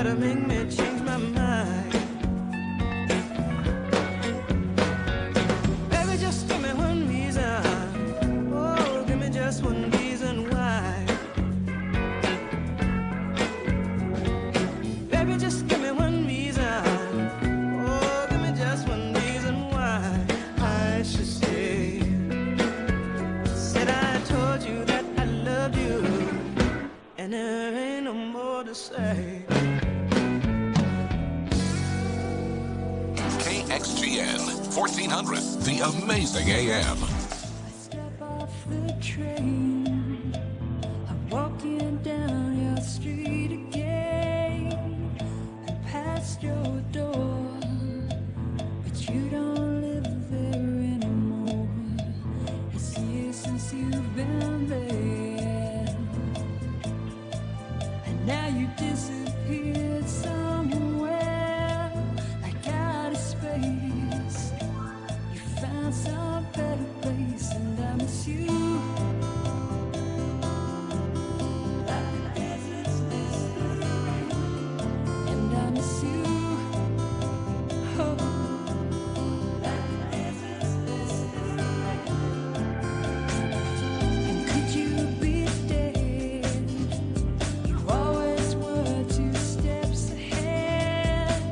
to make me change my mind. Baby, just give me one reason. Oh, give me just one reason why. Baby, just give me one reason. Oh, give me just one reason why I should stay. Said I told you that I loved you, and there ain't no more to say. KXGN 1400, the amazing AM. I step off the train, I'm walking down your street again, and past your door, but you don't live there anymore. It's years since you've been there, and now you disappeared somewhere like out of space. You found some better place, and I miss you. And I miss you. Oh. And could you be dead? You always were 2 steps ahead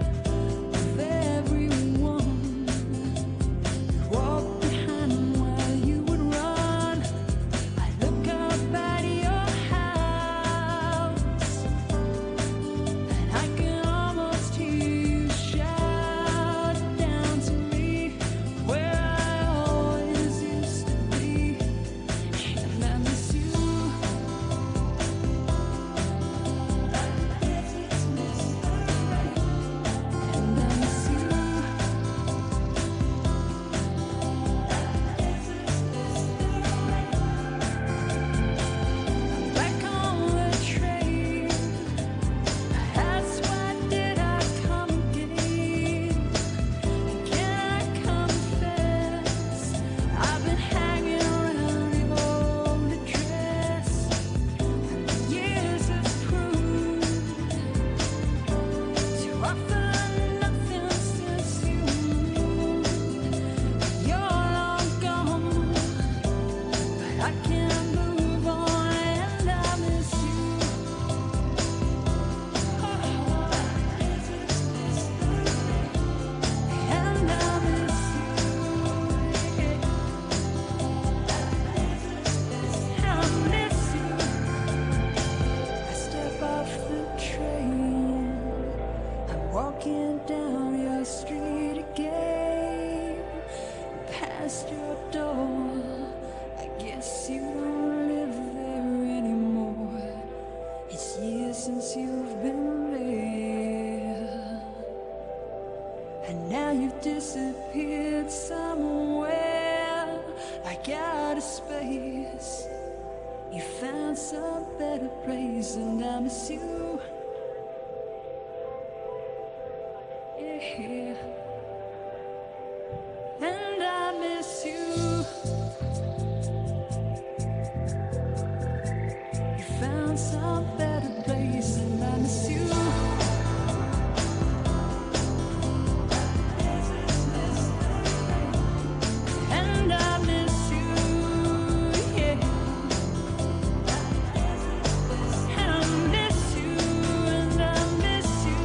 of everyone. Walk behind them while you would run. I look up at your house, and I can almost hear you shout down to me where I always used to be. And I miss you. And I miss you. Back on the train, that's why did I come again? Can I confess, I've been hanging around the old address. Years have proved to offer nothing since you moved. You're long gone, but I can't move on, and I miss you. And I miss you. I miss you. I step off the train, I'm walking down your street again, past your door. I guess you don't live there anymore. It's years since you've been there, and now you've disappeared somewhere like out of space. You found some better place, and I miss you. Yeah. And I miss you. You found some better place, and I miss you. And I miss you. Yeah. And I miss you. And I miss you.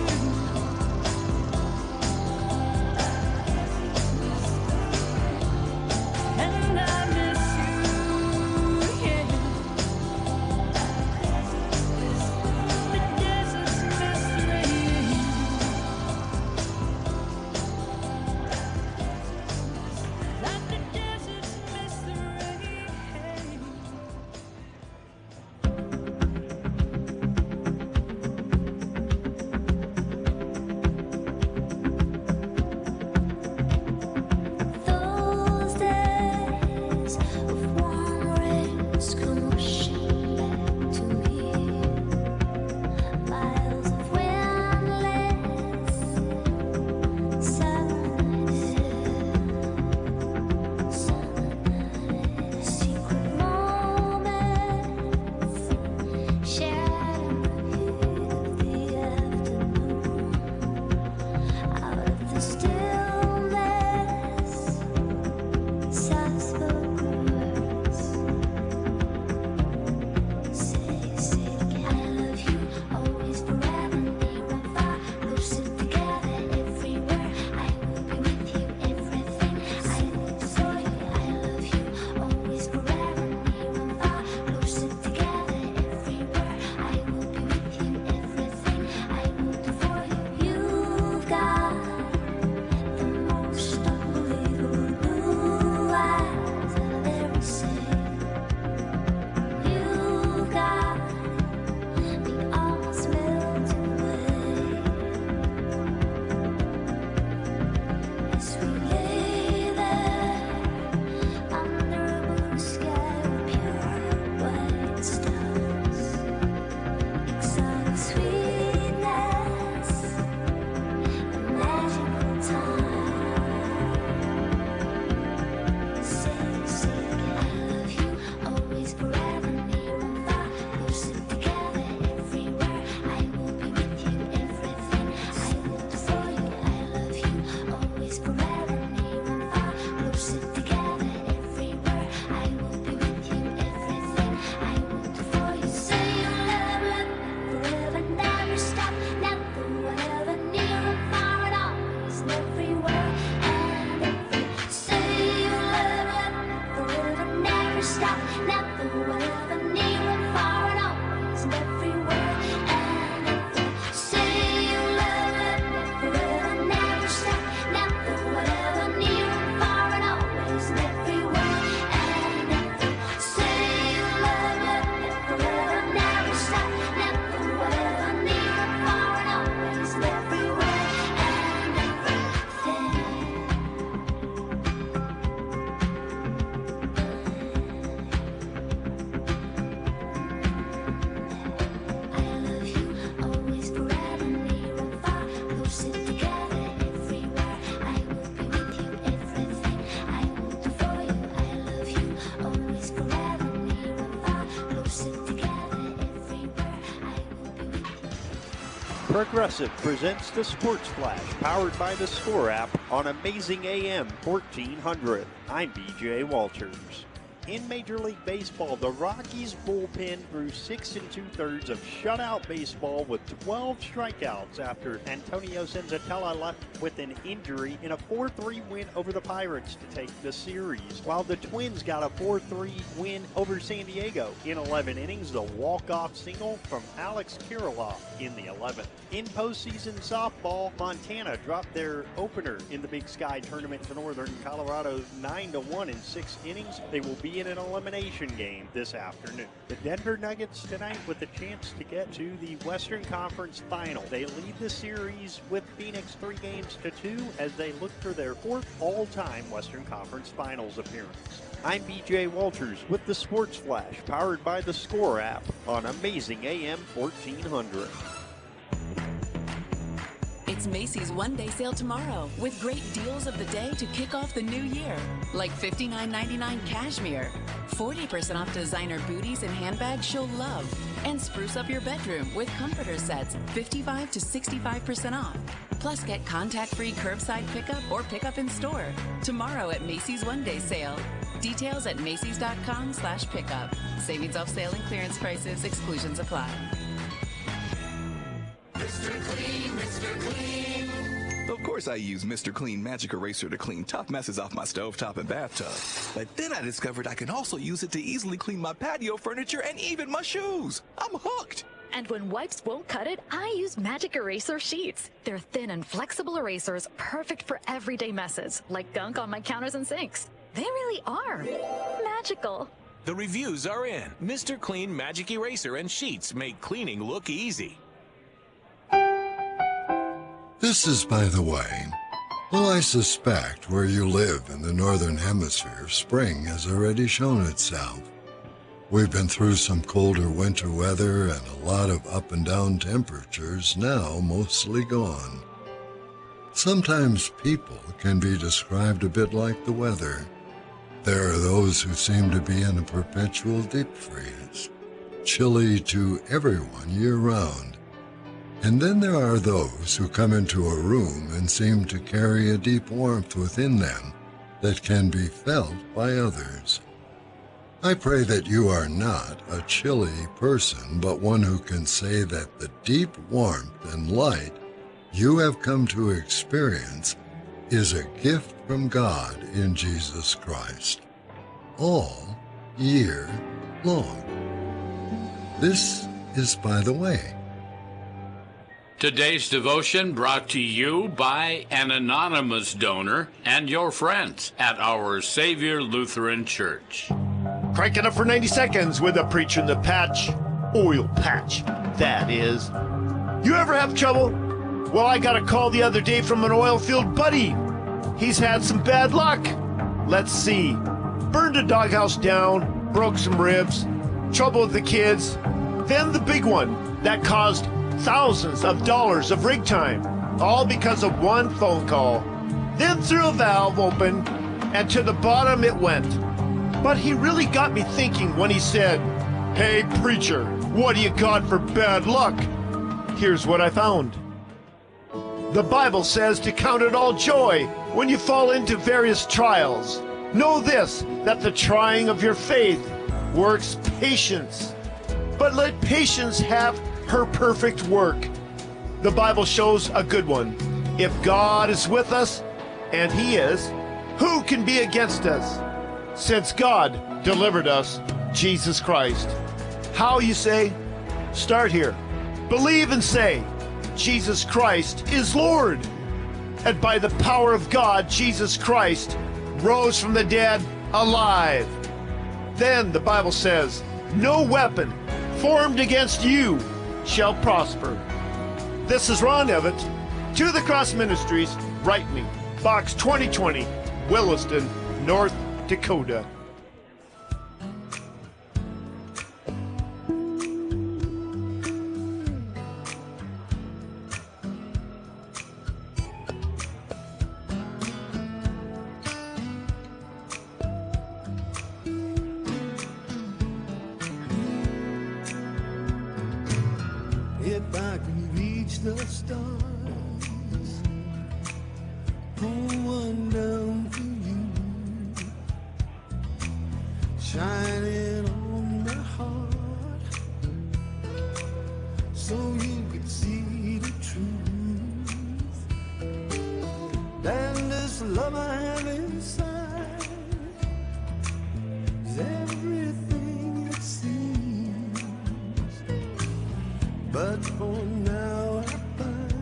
Progressive presents the Sports Flash, powered by the Score app on Amazing AM 1400. I'm BJ Walters. In Major League Baseball, the Rockies bullpen threw 6 2/3 of shutout baseball with 12 strikeouts after Antonio Senzatella left with an injury in a 4-3 win over the Pirates to take the series, while the Twins got a 4-3 win over San Diego. In 11 innings, the walk-off single from Alex Kirilloff in the 11th. In postseason softball, Montana dropped their opener in the Big Sky tournament to Northern Colorado 9-1 in 6 innings. They will be in an elimination game this afternoon. The Denver Nuggets tonight with a chance to get to the Western Conference Final. They lead the series with Phoenix 3-2 as they look for their 4th all-time Western Conference Finals appearance. I'm BJ Walters with the Sports Flash, powered by the Score app on Amazing AM 1400. It's Macy's one-day sale tomorrow with great deals of the day to kick off the new year. Like $59.99 cashmere, 40% off designer booties and handbags you'll love, and spruce up your bedroom with comforter sets 55 to 65% off. Plus get contact-free curbside pickup or pickup in store tomorrow at Macy's one-day sale. Details at macys.com/pickup. Savings off sale and clearance prices. Exclusions apply. Mr. Clean, Mr. Clean. Of course I use Mr. Clean Magic Eraser to clean tough messes off my stovetop and bathtub. But then I discovered I can also use it to easily clean my patio furniture and even my shoes. I'm hooked. And when wipes won't cut it, I use Magic Eraser Sheets. They're thin and flexible erasers, perfect for everyday messes, like gunk on my counters and sinks. They really are magical. The reviews are in. Mr. Clean Magic Eraser and Sheets make cleaning look easy. This is by the way. Well, I suspect where you live in the Northern Hemisphere, spring has already shown itself. We've been through some colder winter weather and a lot of up and down temperatures, now mostly gone. Sometimes people can be described a bit like the weather. There are those who seem to be in a perpetual deep freeze, chilly to everyone year-round. And then there are those who come into a room and seem to carry a deep warmth within them that can be felt by others. I pray that you are not a chilly person, but one who can say that the deep warmth and light you have come to experience is a gift from God in Jesus Christ, all year long. This is By the Way. Today's devotion brought to you by an anonymous donor and your friends at Our Savior Lutheran Church. Crank it up for 90 seconds with a preacher in the patch. Oil patch, that is. You ever have trouble? Well, I got a call the other day from an oil field buddy. He's had some bad luck. Let's see. Burned a doghouse down, broke some ribs, trouble with the kids. Then the big one that caused thousands of dollars of rig time, all because of one phone call. Then threw a valve open, and to the bottom it went. But he really got me thinking when he said, "Hey, preacher, what do you got for bad luck?" Here's what I found. The Bible says to count it all joy when you fall into various trials. Know this, that the trying of your faith works patience. But let patience have her perfect work. The Bible shows a good one. If God is with us, and He is, who can be against us? Since God delivered us, Jesus Christ. How, you say? Start here. Believe and say, Jesus Christ is Lord. And by the power of God, Jesus Christ rose from the dead alive. Then the Bible says, no weapon formed against you shall prosper. This is Ron Evans, To the Cross Ministries. Write me, Box 2020, Williston, North Dakota. If I can reach the stars, pull one down for you, shining on my heart, so you could see the truth. And this love I have inside is everything it seems. But for now I find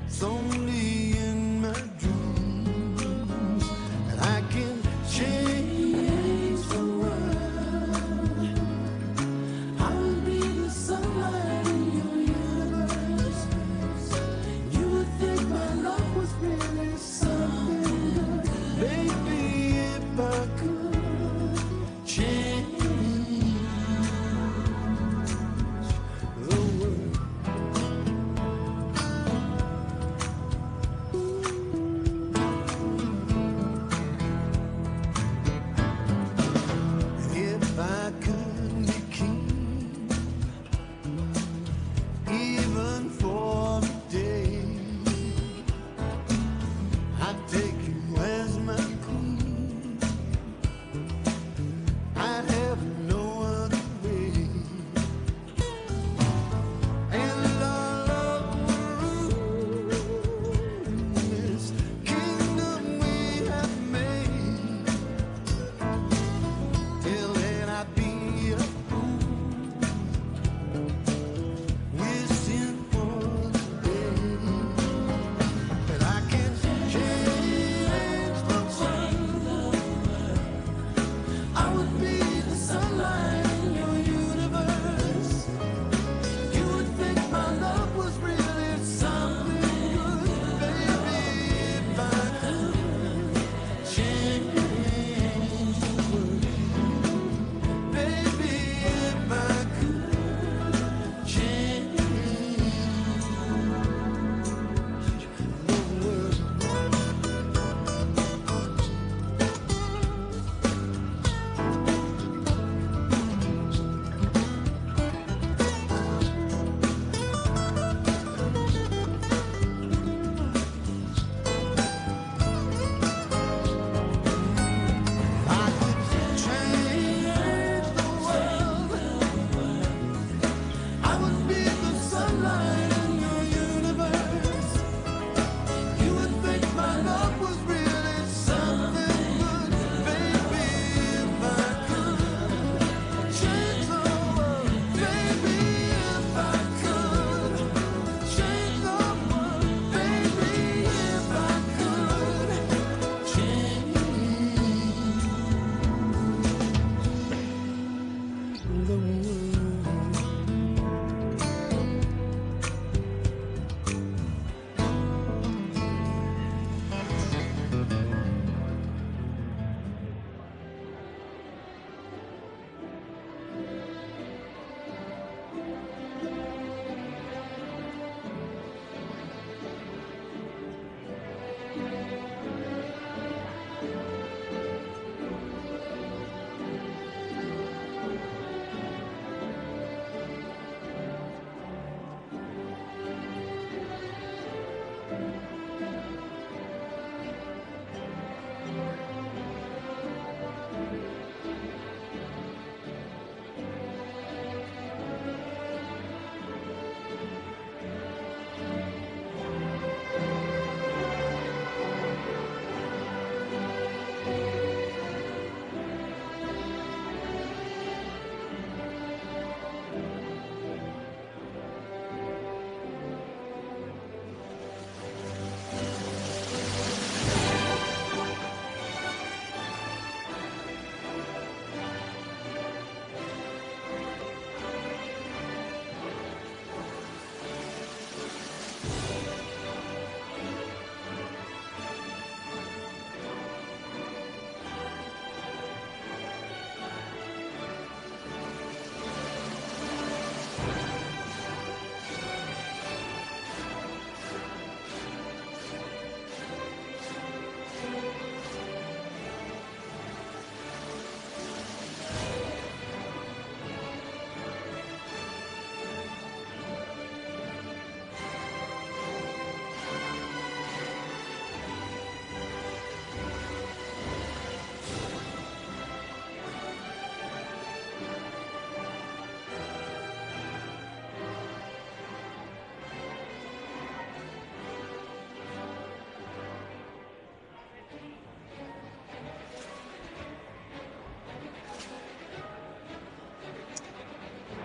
it's only in my dreams that I can change the world. I'll be the sunlight in your universe. You would think my love was really something. Maybe if I could change the world. If I could be king, even for a day, I'd take you as my queen. I'd have no other way. And our love will rule in this kingdom we have made. Till then I'd be a fool, wishing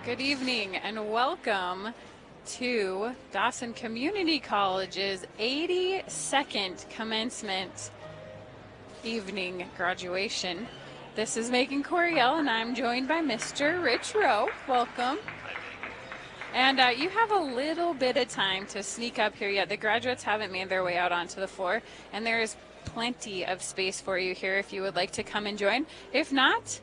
Good evening and welcome to Dawson Community College's 82nd commencement evening graduation. This is Megan Coriel and I'm joined by Mr. Rich Rowe. Welcome. And you have a little bit of time to sneak up here yet. The graduates haven't made their way out onto the floor, and there is plenty of space for you here if you would like to come and join. If not,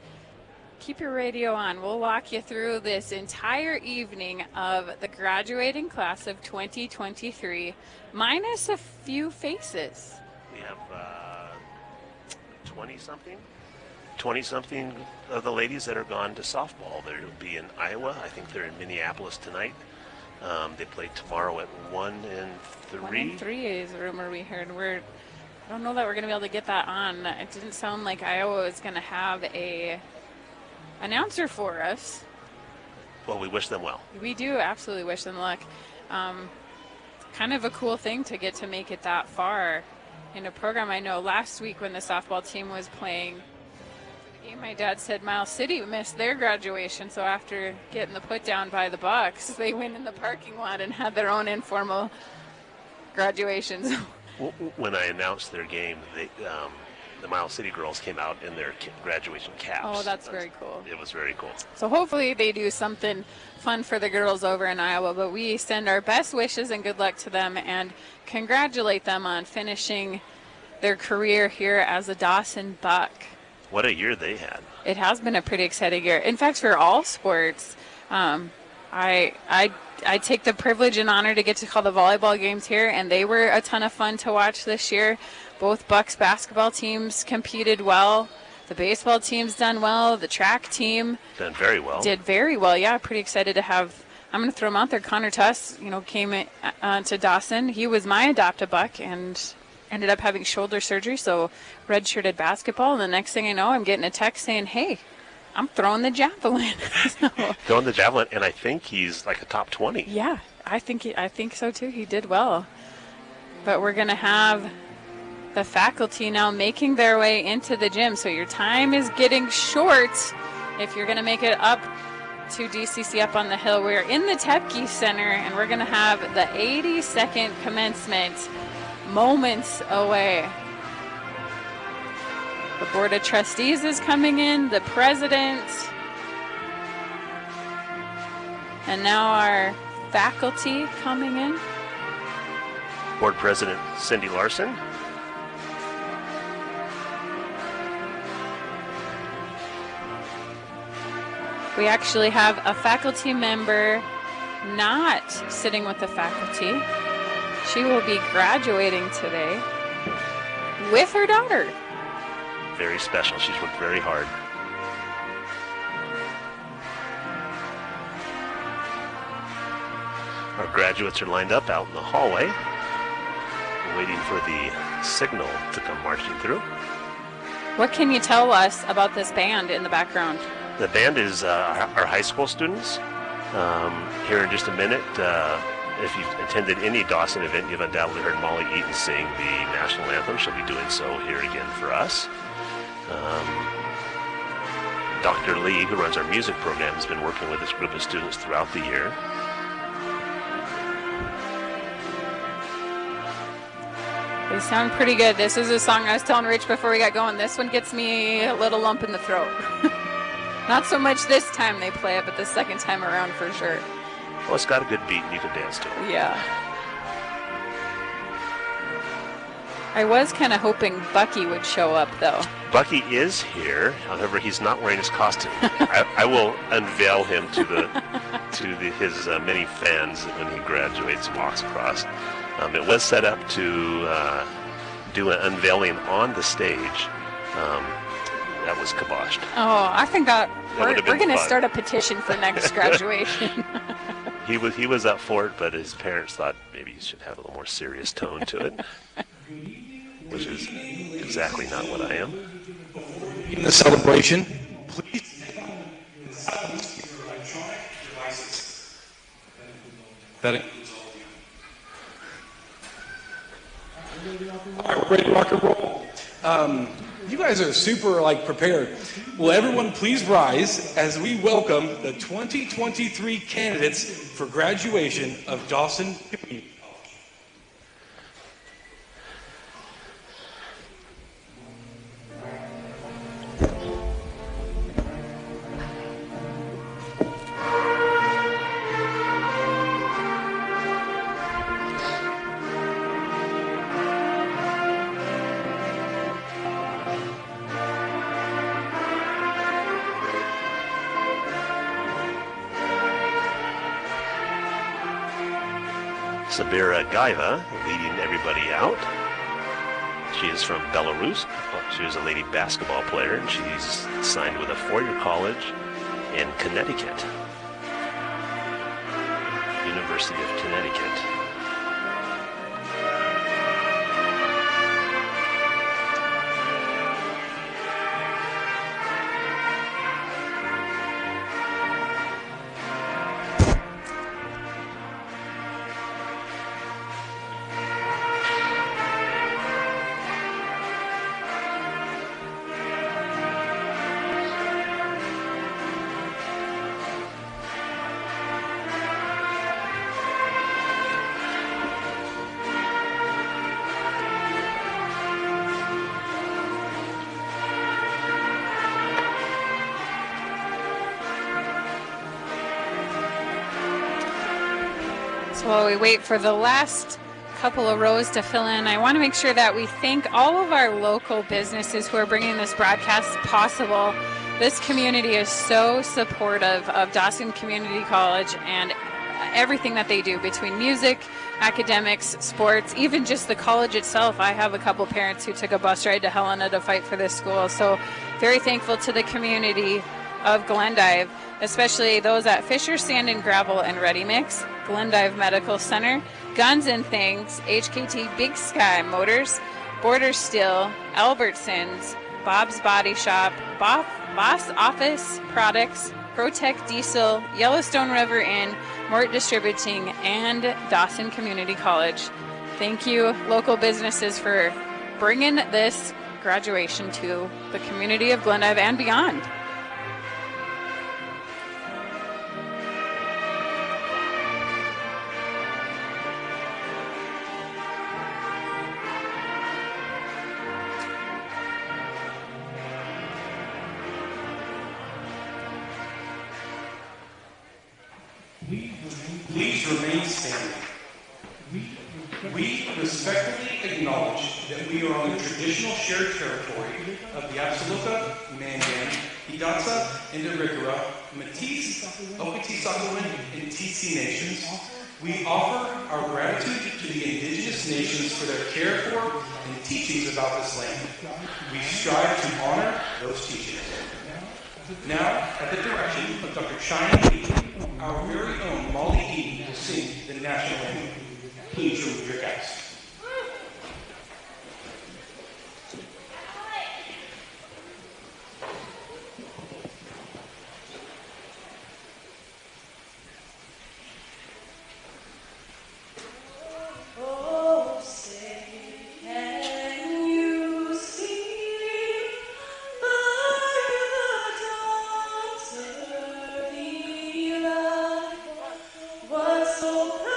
keep your radio on. We'll walk you through this entire evening of the graduating class of 2023, minus a few faces. We have 20-something of the ladies that are gone to softball. They'll be in Iowa. I think they're in Minneapolis tonight. They play tomorrow at 1 and 3. 1 and 3 is a rumor we heard. I don't know that we're going to be able to get that on. It didn't sound like Iowa is going to have a announcer for us. Well, we wish them well. We do absolutely wish them luck. Kind of a cool thing to get to make it that far in a program. I know last week when the softball team was playing, my dad said Miles City missed their graduation, so after getting the put down by the Bucks, they went in the parking lot and had their own informal graduations. When I announced their game, the Miles City girls came out in their graduation caps. Oh, that's very cool. It was very cool. So hopefully they do something fun for the girls over in Iowa, but we send our best wishes and good luck to them and congratulate them on finishing their career here as a Dawson Buck. What a year they had. It has been a pretty exciting year. In fact, for all sports, I take the privilege and honor to get to call the volleyball games here, and they were a ton of fun to watch this year. Both Bucks basketball teams competed well. The baseball team's done well. The track team did very well. Yeah, pretty excited to have. I'm going to throw him out there. Connor Tuss, came to Dawson. He was my adopt-a Buck and ended up having shoulder surgery, so redshirted basketball. And the next thing I know, I'm getting a text saying, "Hey, I'm throwing the javelin." Throwing the javelin, and I think he's like a top 20. Yeah, I think so too. He did well. But we're going to have the faculty now making their way into the gym. So your time is getting short if you're going to make it up to DCC up on the hill. We're in the Tepke Center, and we're going to have the 82nd commencement moments away. The Board of Trustees is coming in, the president, and now our faculty coming in. Board President Cindy Larson. We actually have a faculty member not sitting with the faculty. She will be graduating today with her daughter. Very special. She's worked very hard. Our graduates are lined up out in the hallway, waiting for the signal to come marching through. What can you tell us about this band in the background? The band is our high school students. Here in just a minute, if you've attended any Dawson event, you've undoubtedly heard Molly Eaton sing the national anthem. She'll be doing so here again for us. Dr. Lee, who runs our music program, has been working with this group of students throughout the year. They sound pretty good. This is a song I was telling Rich before we got going. This one gets me a little lump in the throat. Not so much this time they play it, but the second time around for sure. Well, it's got a good beat and you can dance to it. Yeah. I was kind of hoping Bucky would show up, though. Bucky is here. However, he's not wearing his costume. I will unveil him to his many fans when he graduates and walks across. It was set up to do an unveiling on the stage. That was kiboshed. Oh, I think we're going to start a petition for next graduation. He was up for it, but his parents thought maybe he should have a little more serious tone to it, which is exactly not what I am. In the celebration, please. That includes all of you. All right, we're ready to rock and roll. You guys are super prepared. Will everyone please rise as we welcome the 2023 candidates for graduation of Dawson Community. Sabira Gaiva leading everybody out. She is from Belarus. She was a lady basketball player, and she's signed with a four-year college in Connecticut, University of Connecticut. While we wait for the last couple of rows to fill in, I want to make sure that we thank all of our local businesses who are bringing this broadcast possible. This community is so supportive of Dawson Community College and everything that they do between music, academics, sports, even just the college itself. I have a couple parents who took a bus ride to Helena to fight for this school. So very thankful to the community of Glendive, especially those at Fisher Sand and Gravel and Ready Mix, Glendive Medical Center, Guns and Things, HKT Big Sky Motors, Border Steel, Albertsons, Bob's Body Shop, Boss Office Products, ProTech Diesel, Yellowstone River Inn, Mort Distributing, and Dawson Community College. Thank you, local businesses, for bringing this graduation to the community of Glendive and beyond. Please remain standing. We respectfully acknowledge that we are on the traditional shared territory of the Absaluka, Mandan, Hidatsa, Indarigara, Métis, Okatee-Sakowin, and Tsi nations. We offer our gratitude to the indigenous nations for their care for and teachings about this land. We strive to honor those teachings. Now, at the direction of Dr. Cheyenne Lee, our very own Molly Eden will sing the national anthem. Please remove your caps. What's so proudly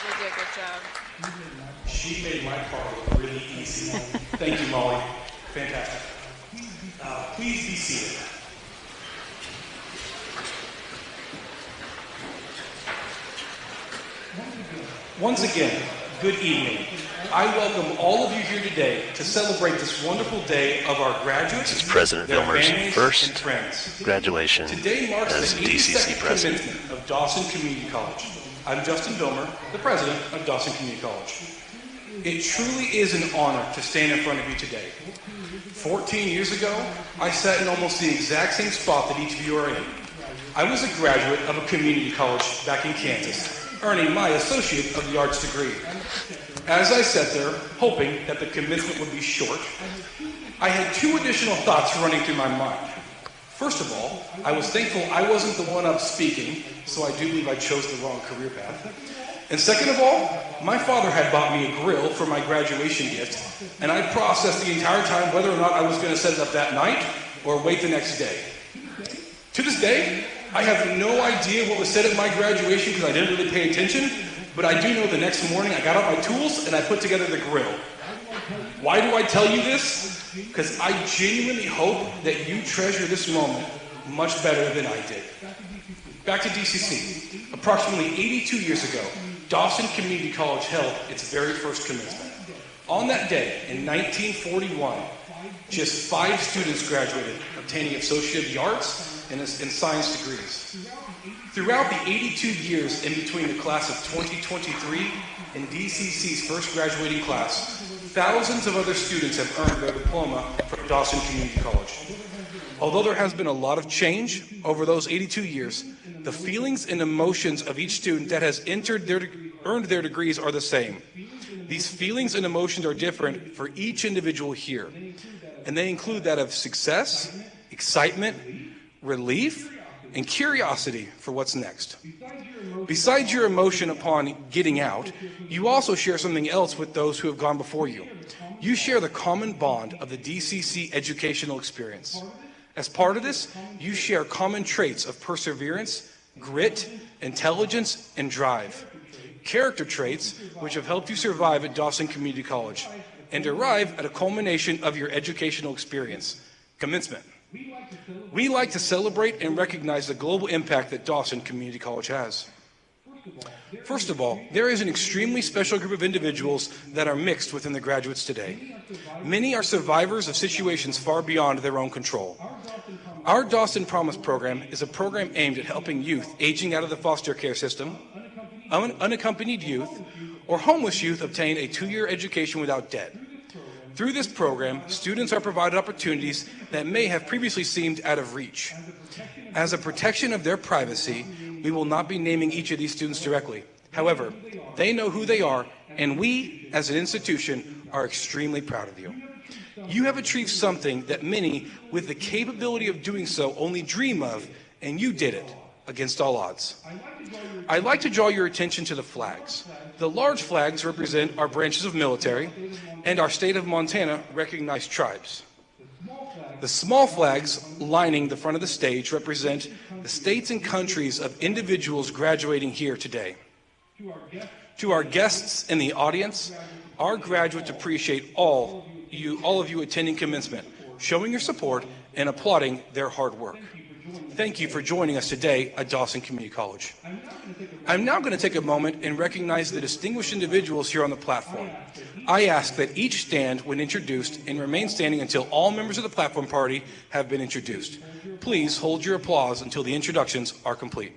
You did a good job. She made my part look really easy. Thank you, Molly. Fantastic. Please be seated. Once again, good evening. I welcome all of you here today to celebrate this wonderful day of our graduates. This is President their Vilmer's families, first and friends. graduation Today marks as the DCC 82nd president. commencement of Dawson Community College. I'm Justin Vilmer, the president of Dawson Community College. It truly is an honor to stand in front of you today. 14 years ago, I sat in almost the exact same spot that each of you are in. I was a graduate of a community college back in Kansas, earning my Associate of the Arts degree. As I sat there, hoping that the commencement would be short, I had two additional thoughts running through my mind. First of all, I was thankful I wasn't the one up speaking, so I do believe I chose the wrong career path. And second of all, my father had bought me a grill for my graduation gift, and I processed the entire time whether or not I was going to set it up that night or wait the next day. To this day, I have no idea what was said at my graduation because I didn't really pay attention, but I do know the next morning I got out my tools and I put together the grill. Why do I tell you this? Because I genuinely hope that you treasure this moment much better than I did. Back to DCC. Approximately 82 years ago, Dawson Community College held its very first commencement. On that day, in 1941, just 5 students graduated, obtaining Associate of the Arts and Science degrees. Throughout the 82 years in between the class of 2023 and DCC's first graduating class, thousands of other students have earned their diploma from Dawson Community College. Although there has been a lot of change over those 82 years, the feelings and emotions of each student that has earned their degrees are the same. These feelings and emotions are different for each individual here, and they include that of success, excitement, relief, and curiosity for what's next. Besides your emotion upon getting out, you also share something else with those who have gone before you. You share the common bond of the DCC educational experience. As part of this, you share common traits of perseverance, grit, intelligence, and drive. Character traits which have helped you survive at Dawson Community College and arrive at a culmination of your educational experience, commencement. We like to celebrate and recognize the global impact that Dawson Community College has. First of all, there is an extremely special group of individuals that are mixed within the graduates today. Many are survivors of situations far beyond their own control. Our Dawson Promise program is a program aimed at helping youth aging out of the foster care system, unaccompanied youth, or homeless youth obtain a 2-year education without debt. Through this program, students are provided opportunities that may have previously seemed out of reach. As a protection of their privacy, we will not be naming each of these students directly. However, they know who they are, and we, as an institution, are extremely proud of you. You have achieved something that many with the capability of doing so only dream of, and you did it against all odds. I'd like to draw your attention to the flags. The large flags represent our branches of military and our state of Montana recognized tribes. The small flags lining the front of the stage represent the states and countries of individuals graduating here today. To our guests in the audience, our graduates appreciate all of you attending commencement, showing your support and applauding their hard work. Thank you for joining us today at Dawson Community College. I'm now going to take a moment and recognize the distinguished individuals here on the platform. I ask that each stand when introduced and remain standing until all members of the platform party have been introduced. Please hold your applause until the introductions are complete.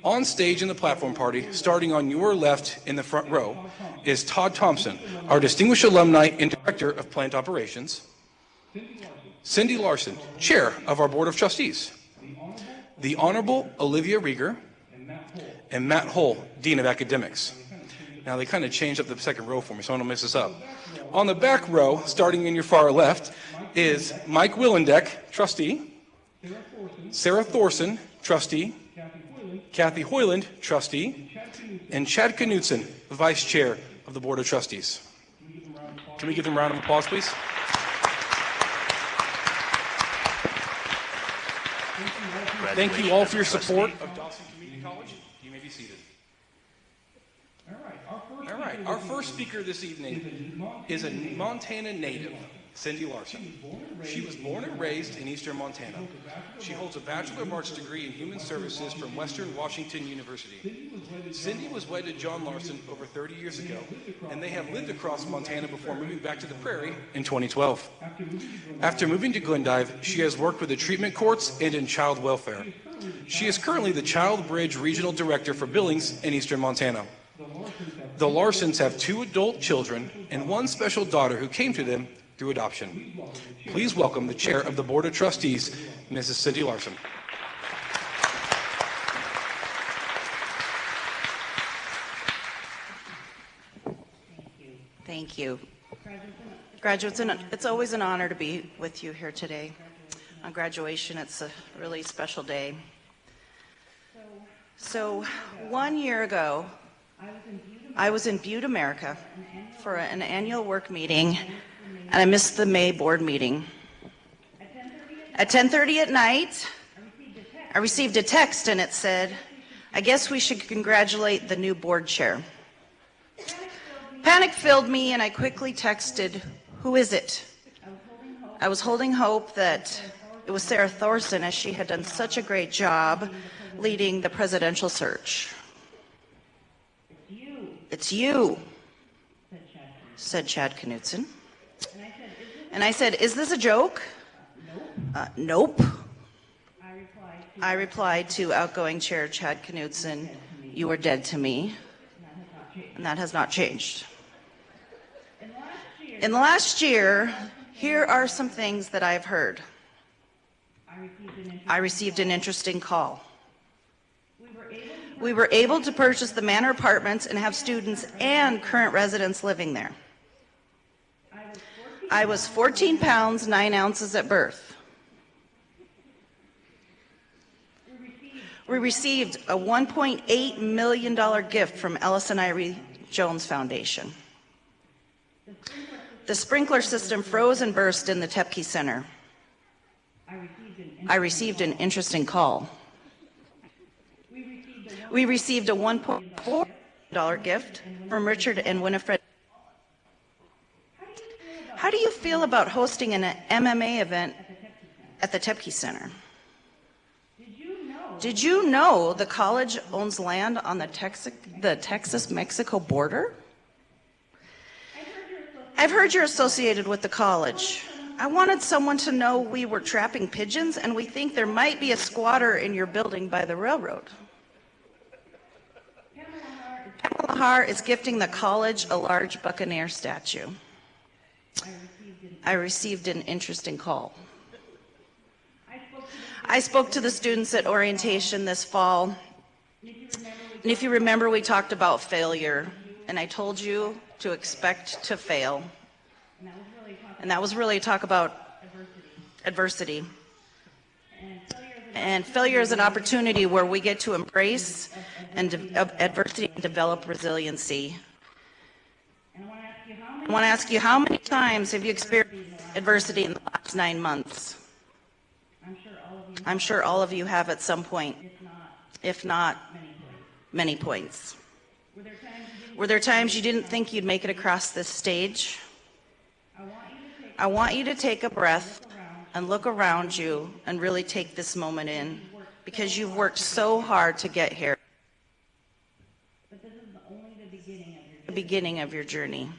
On stage in the platform party, starting on your left in the front row, is Todd Thompson, our distinguished alumni and director of plant operations. Cindy Larson, chair of our board of trustees. The Honorable Olivia Rieger and Matt Hull, dean of academics. Now they kind of changed up the second row for me, so I don't miss this up. On the back row, starting in your far left, is Mike Willendeck, trustee. Sarah Thorson, trustee. Kathy Hoyland, trustee. And Chad Knutson, vice chair of the board of trustees. Can we give them a round of applause, please? Thank you all for your support of Dawson Community College. You may be seated. All right. right, our first speaker this evening is a Montana native, Cindy Larson. She was born and raised in eastern Montana. She holds a Bachelor of Arts degree in Human Services from Western Washington University. Cindy was wed to John Larson over 30 years ago, and they have lived across Montana before moving back to the prairie in 2012. After moving to Glendive, she has worked with the treatment courts and in child welfare. She is currently the Child Bridge Regional Director for Billings in eastern Montana. The Larsons have 2 adult children and 1 special daughter who came to them through adoption. Please welcome the Chair of the Board of Trustees, Mrs. Cindy Larson. Thank you. Graduates, it's always an honor to be with you here today. On graduation, it's a really special day. So 1 year ago, I was in Butte, America for an annual work meeting, and I missed the May board meeting. At 10:30 at night, I received a text and it said, "I guess we should congratulate the new board chair." Panic filled me and I quickly texted, "Who is it?" I was holding hope that it was Sarah Thorson, as she had done such a great job leading the presidential search. "It's you," said Chad Knutson. And I said, "Is this a joke?" Nope. I replied to outgoing Chair Chad Knutson, "You are dead to me," and that has not changed. In the last year, here are some things that I've heard. I received an interesting call. We were able to purchase the Manor Apartments and have students and current residents living there. I was 14 pounds, 9 ounces at birth. We received a $1.8 million gift from Ellis and Irie Jones Foundation. The sprinkler system froze and burst in the Tepke Center. I received an interesting call. We received a $1.4 million gift from Richard and Winifred. How do you feel about hosting an MMA event at the Tepke Center? Did you know the college owns land on the Texas-Mexico border? I've heard you're associated with the college. I wanted someone to know we were trapping pigeons, and we think there might be a squatter in your building by the railroad. Pamela Har is gifting the college a large Buccaneer statue. I received an interesting call. I spoke to the students at orientation this fall, and if you remember, we talked about failure, and I told you to expect to fail. And that was really a talk about adversity. And failure is an opportunity where we get to embrace adversity and develop resiliency. I want to ask you, how many times have you experienced adversity in the last 9 months? I'm sure all of you have at some point, if not many points. Were there times you didn't think you'd make it across this stage? I want you to take a breath and look around you and really take this moment in, because you've worked so hard to get here. But this is only the beginning of your journey.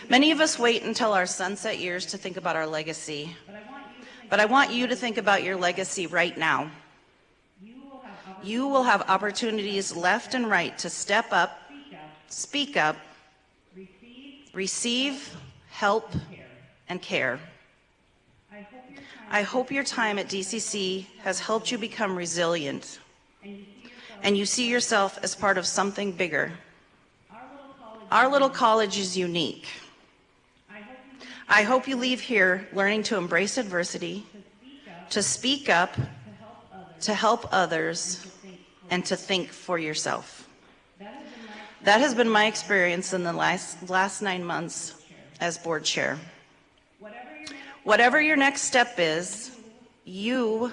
Many of us wait until our sunset years to think about our legacy. But I want you to think about your legacy right now. You will have opportunities left and right to step up, speak up, receive, help, and care. I hope your time at DCC has helped you become resilient, and you see yourself as part of something bigger. Our little college is unique. I hope you leave here learning to embrace adversity, to speak up, to help others, and to think for yourself. That has been my experience in the last 9 months as board chair. Whatever your next step is, you,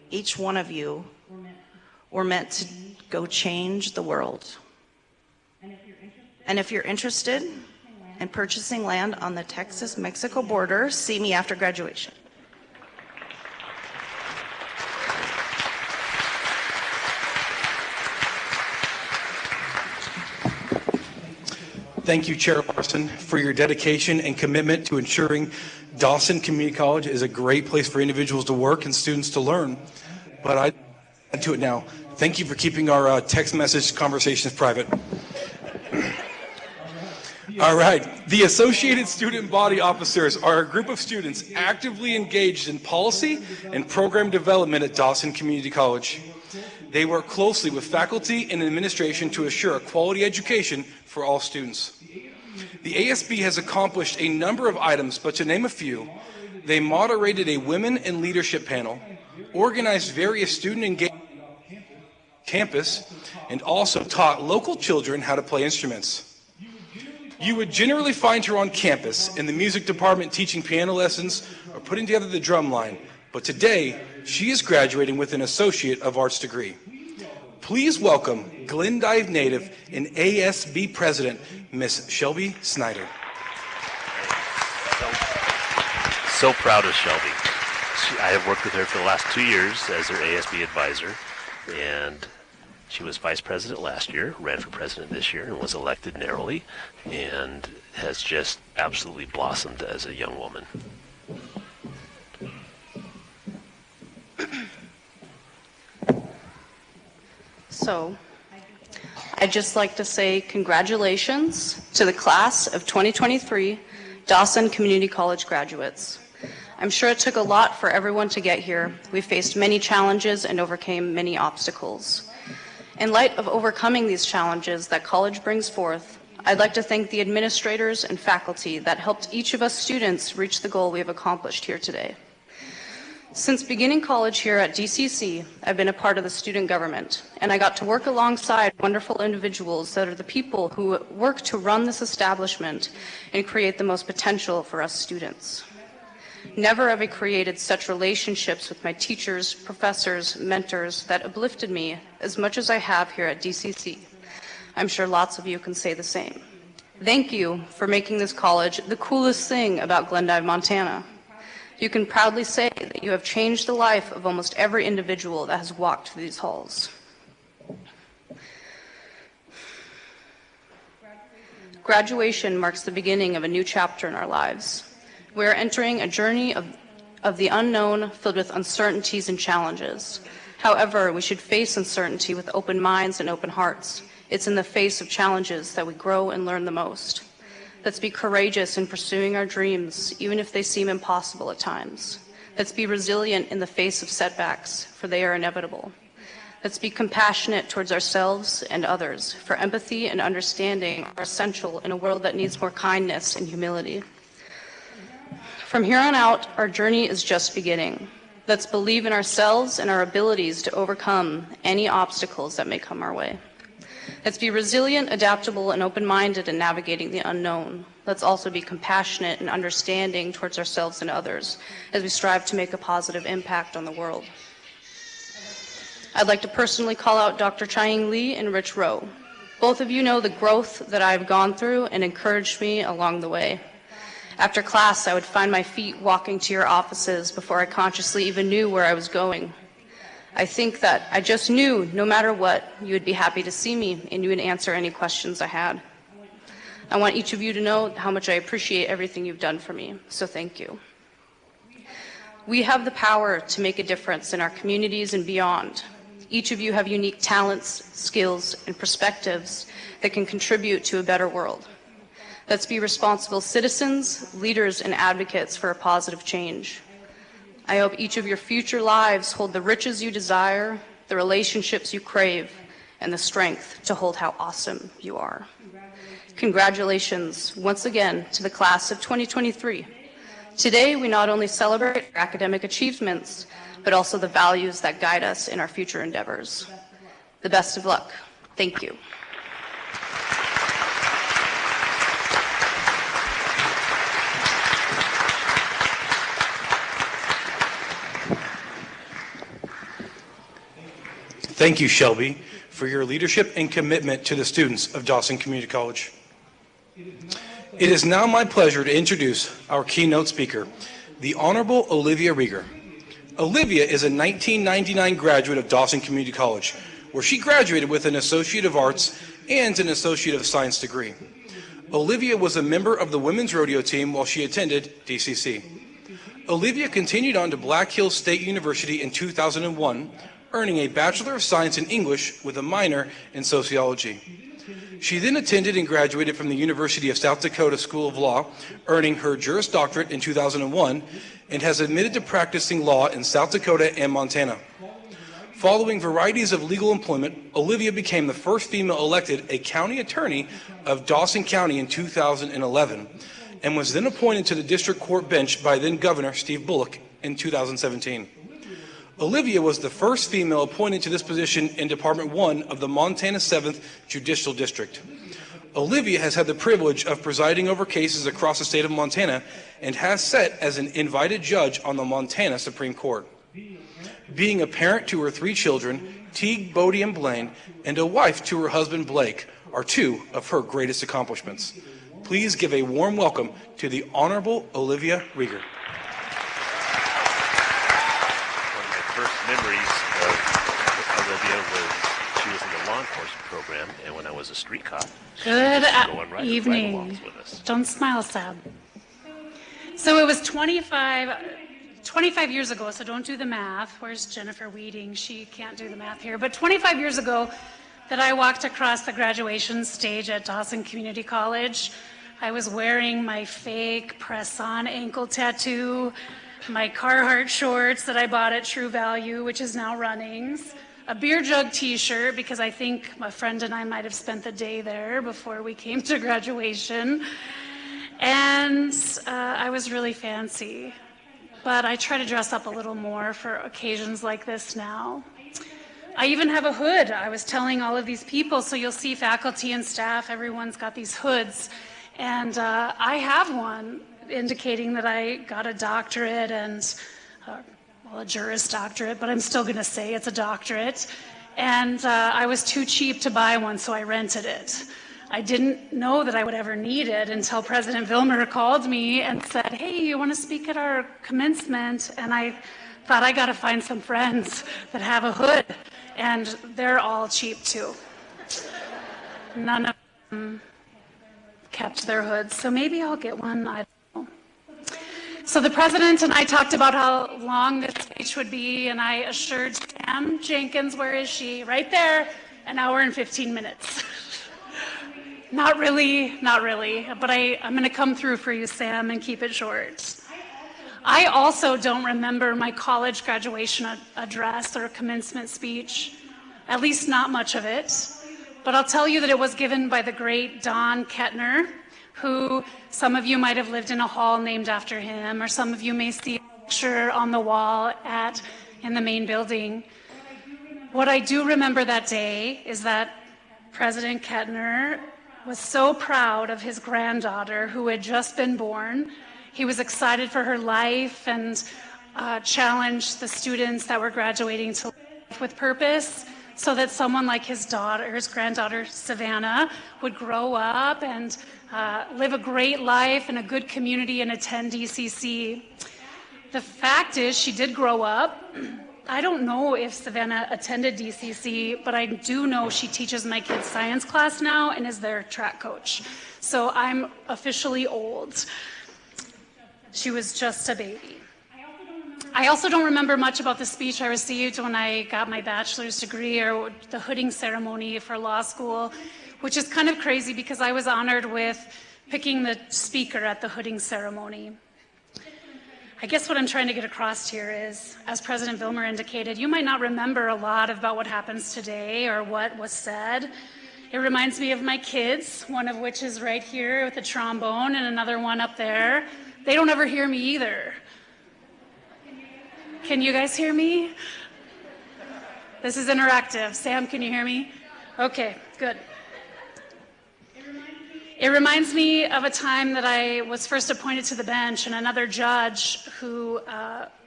each one of you, were meant to go change the world. And if you're interested in purchasing land on the Texas-Mexico border, see me after graduation. Thank you, Chair Larson, for your dedication and commitment to ensuring Dawson Community College is a great place for individuals to work and students to learn. But I add to it now. Thank you for keeping our text message conversations private. All right. The Associated Student Body Officers are a group of students actively engaged in policy and program development at Dawson Community College. They work closely with faculty and administration to assure a quality education for all students. The ASB has accomplished a number of items, but to name a few, they moderated a women in leadership panel, organized various student engagement on campus, and also taught local children how to play instruments. You would generally find her on campus in the music department teaching piano lessons or putting together the drum line, but today she is graduating with an Associate of Arts degree. Please welcome Glendive native and ASB President, Miss Shelby Snyder. So proud of Shelby. I have worked with her for the last 2 years as her ASB advisor, and she was vice president last year, ran for president this year, and was elected narrowly, and has just absolutely blossomed as a young woman. So, I'd just like to say congratulations to the class of 2023 Dawson Community College graduates. I'm sure it took a lot for everyone to get here. We faced many challenges and overcame many obstacles. In light of overcoming these challenges that college brings forth, I'd like to thank the administrators and faculty that helped each of us students reach the goal we have accomplished here today. Since beginning college here at DCC, I've been a part of the student government, and I got to work alongside wonderful individuals that are the people who work to run this establishment and create the most potential for us students. Never have I created such relationships with my teachers, professors, mentors that uplifted me as much as I have here at DCC. I'm sure lots of you can say the same. Thank you for making this college the coolest thing about Glendive, Montana. You can proudly say that you have changed the life of almost every individual that has walked through these halls. Graduation marks the beginning of a new chapter in our lives. We are entering a journey of the unknown filled with uncertainties and challenges. However, we should face uncertainty with open minds and open hearts. It's in the face of challenges that we grow and learn the most. Let's be courageous in pursuing our dreams, even if they seem impossible at times. Let's be resilient in the face of setbacks, for they are inevitable. Let's be compassionate towards ourselves and others, for empathy and understanding are essential in a world that needs more kindness and humility. From here on out, our journey is just beginning. Let's believe in ourselves and our abilities to overcome any obstacles that may come our way. Let's be resilient, adaptable, and open-minded in navigating the unknown. Let's also be compassionate and understanding towards ourselves and others as we strive to make a positive impact on the world. I'd like to personally call out Dr. Chiang Lee and Rich Rowe. Both of you know the growth that I've gone through and encouraged me along the way. After class, I would find my feet walking to your offices before I consciously even knew where I was going. I think that I just knew no matter what, you would be happy to see me and you would answer any questions I had. I want each of you to know how much I appreciate everything you've done for me, so thank you. We have the power to make a difference in our communities and beyond. Each of you have unique talents, skills, and perspectives that can contribute to a better world. Let's be responsible citizens, leaders, and advocates for a positive change. I hope each of your future lives hold the riches you desire, the relationships you crave, and the strength to hold how awesome you are. Congratulations once again to the class of 2023. Today, we not only celebrate our academic achievements, but also the values that guide us in our future endeavors. The best of luck. Thank you. Thank you, Shelby, for your leadership and commitment to the students of Dawson Community College. It is now my pleasure to introduce our keynote speaker, the Honorable Olivia Rieger. Olivia is a 1999 graduate of Dawson Community College, where she graduated with an Associate of Arts and an Associate of Science degree. Olivia was a member of the women's rodeo team while she attended DCC. Olivia continued on to Black Hills State University in 2001, earning a Bachelor of Science in English with a minor in sociology. She then attended and graduated from the University of South Dakota School of Law, earning her Juris Doctorate in 2001, and has admitted to practicing law in South Dakota and Montana. Following varieties of legal employment, Olivia became the first female elected a county attorney of Dawson County in 2011, and was then appointed to the district court bench by then Governor Steve Bullock in 2017. Olivia was the first female appointed to this position in Department 1 of the Montana 7th Judicial District. Olivia has had the privilege of presiding over cases across the state of Montana and has sat as an invited judge on the Montana Supreme Court. Being a parent to her 3 children, Teague, Bodie, and Blaine, and a wife to her husband Blake are 2 of her greatest accomplishments. Please give a warm welcome to the Honorable Olivia Rieger. First memories of Olivia was she was in the law enforcement program, and when I was a street cop, Good right evening. with us. Don't smile, Sam. So it was 25 years ago, so don't do the math. Where's Jennifer Weeding? She can't do the math here. But 25 years ago that I walked across the graduation stage at Dawson Community College. I was wearing my fake press-on ankle tattoo, my Carhartt shorts that I bought at True Value, which is now Runnings, a beer jug t-shirt, because I think my friend and I might have spent the day there before we came to graduation. And I was really fancy, but I try to dress up a little more for occasions like this now. I even have a hood. I was telling all of these people, so you'll see faculty and staff, everyone's got these hoods. And I have one indicating that I got a doctorate and, well, a Juris Doctorate, but I'm still going to say it's a doctorate. And I was too cheap to buy one, so I rented it. I didn't know that I would ever need it until President Vilmer called me and said, hey, you want to speak at our commencement? And I thought I got to find some friends that have a hood, and they're all cheap too. None of them kept their hoods, so maybe I'll get one. I don't know. So the president and I talked about how long this speech would be, and I assured Sam Jenkins, where is she? Right there, an hour and 15 minutes. Not really, but I'm going to come through for you, Sam, and keep it short. I also don't remember my college graduation address or commencement speech, at least not much of it. But I'll tell you that it was given by the great Don Kettner, who some of you might have lived in a hall named after him, or some of you may see a picture on the wall in the main building. What I do remember that day is that President Kettner was so proud of his granddaughter who had just been born. He was excited for her life and challenged the students that were graduating to live with purpose, so that someone like his granddaughter Savannah, would grow up and live a great life in a good community and attend DCC. The fact is, she did grow up. I don't know if Savannah attended DCC, but I do know she teaches my kids' science class now and is their track coach. So I'm officially old. She was just a baby. I also don't remember much about the speech I received when I got my bachelor's degree or the hooding ceremony for law school, which is kind of crazy because I was honored with picking the speaker at the hooding ceremony. I guess what I'm trying to get across here is, as President Vilmer indicated, you might not remember a lot about what happens today or what was said. It reminds me of my kids, one of which is right here with a trombone and another one up there. They don't ever hear me either. Can you guys hear me? This is interactive. Sam, can you hear me? Okay, good. It reminds me of a time that I was first appointed to the bench, and another judge who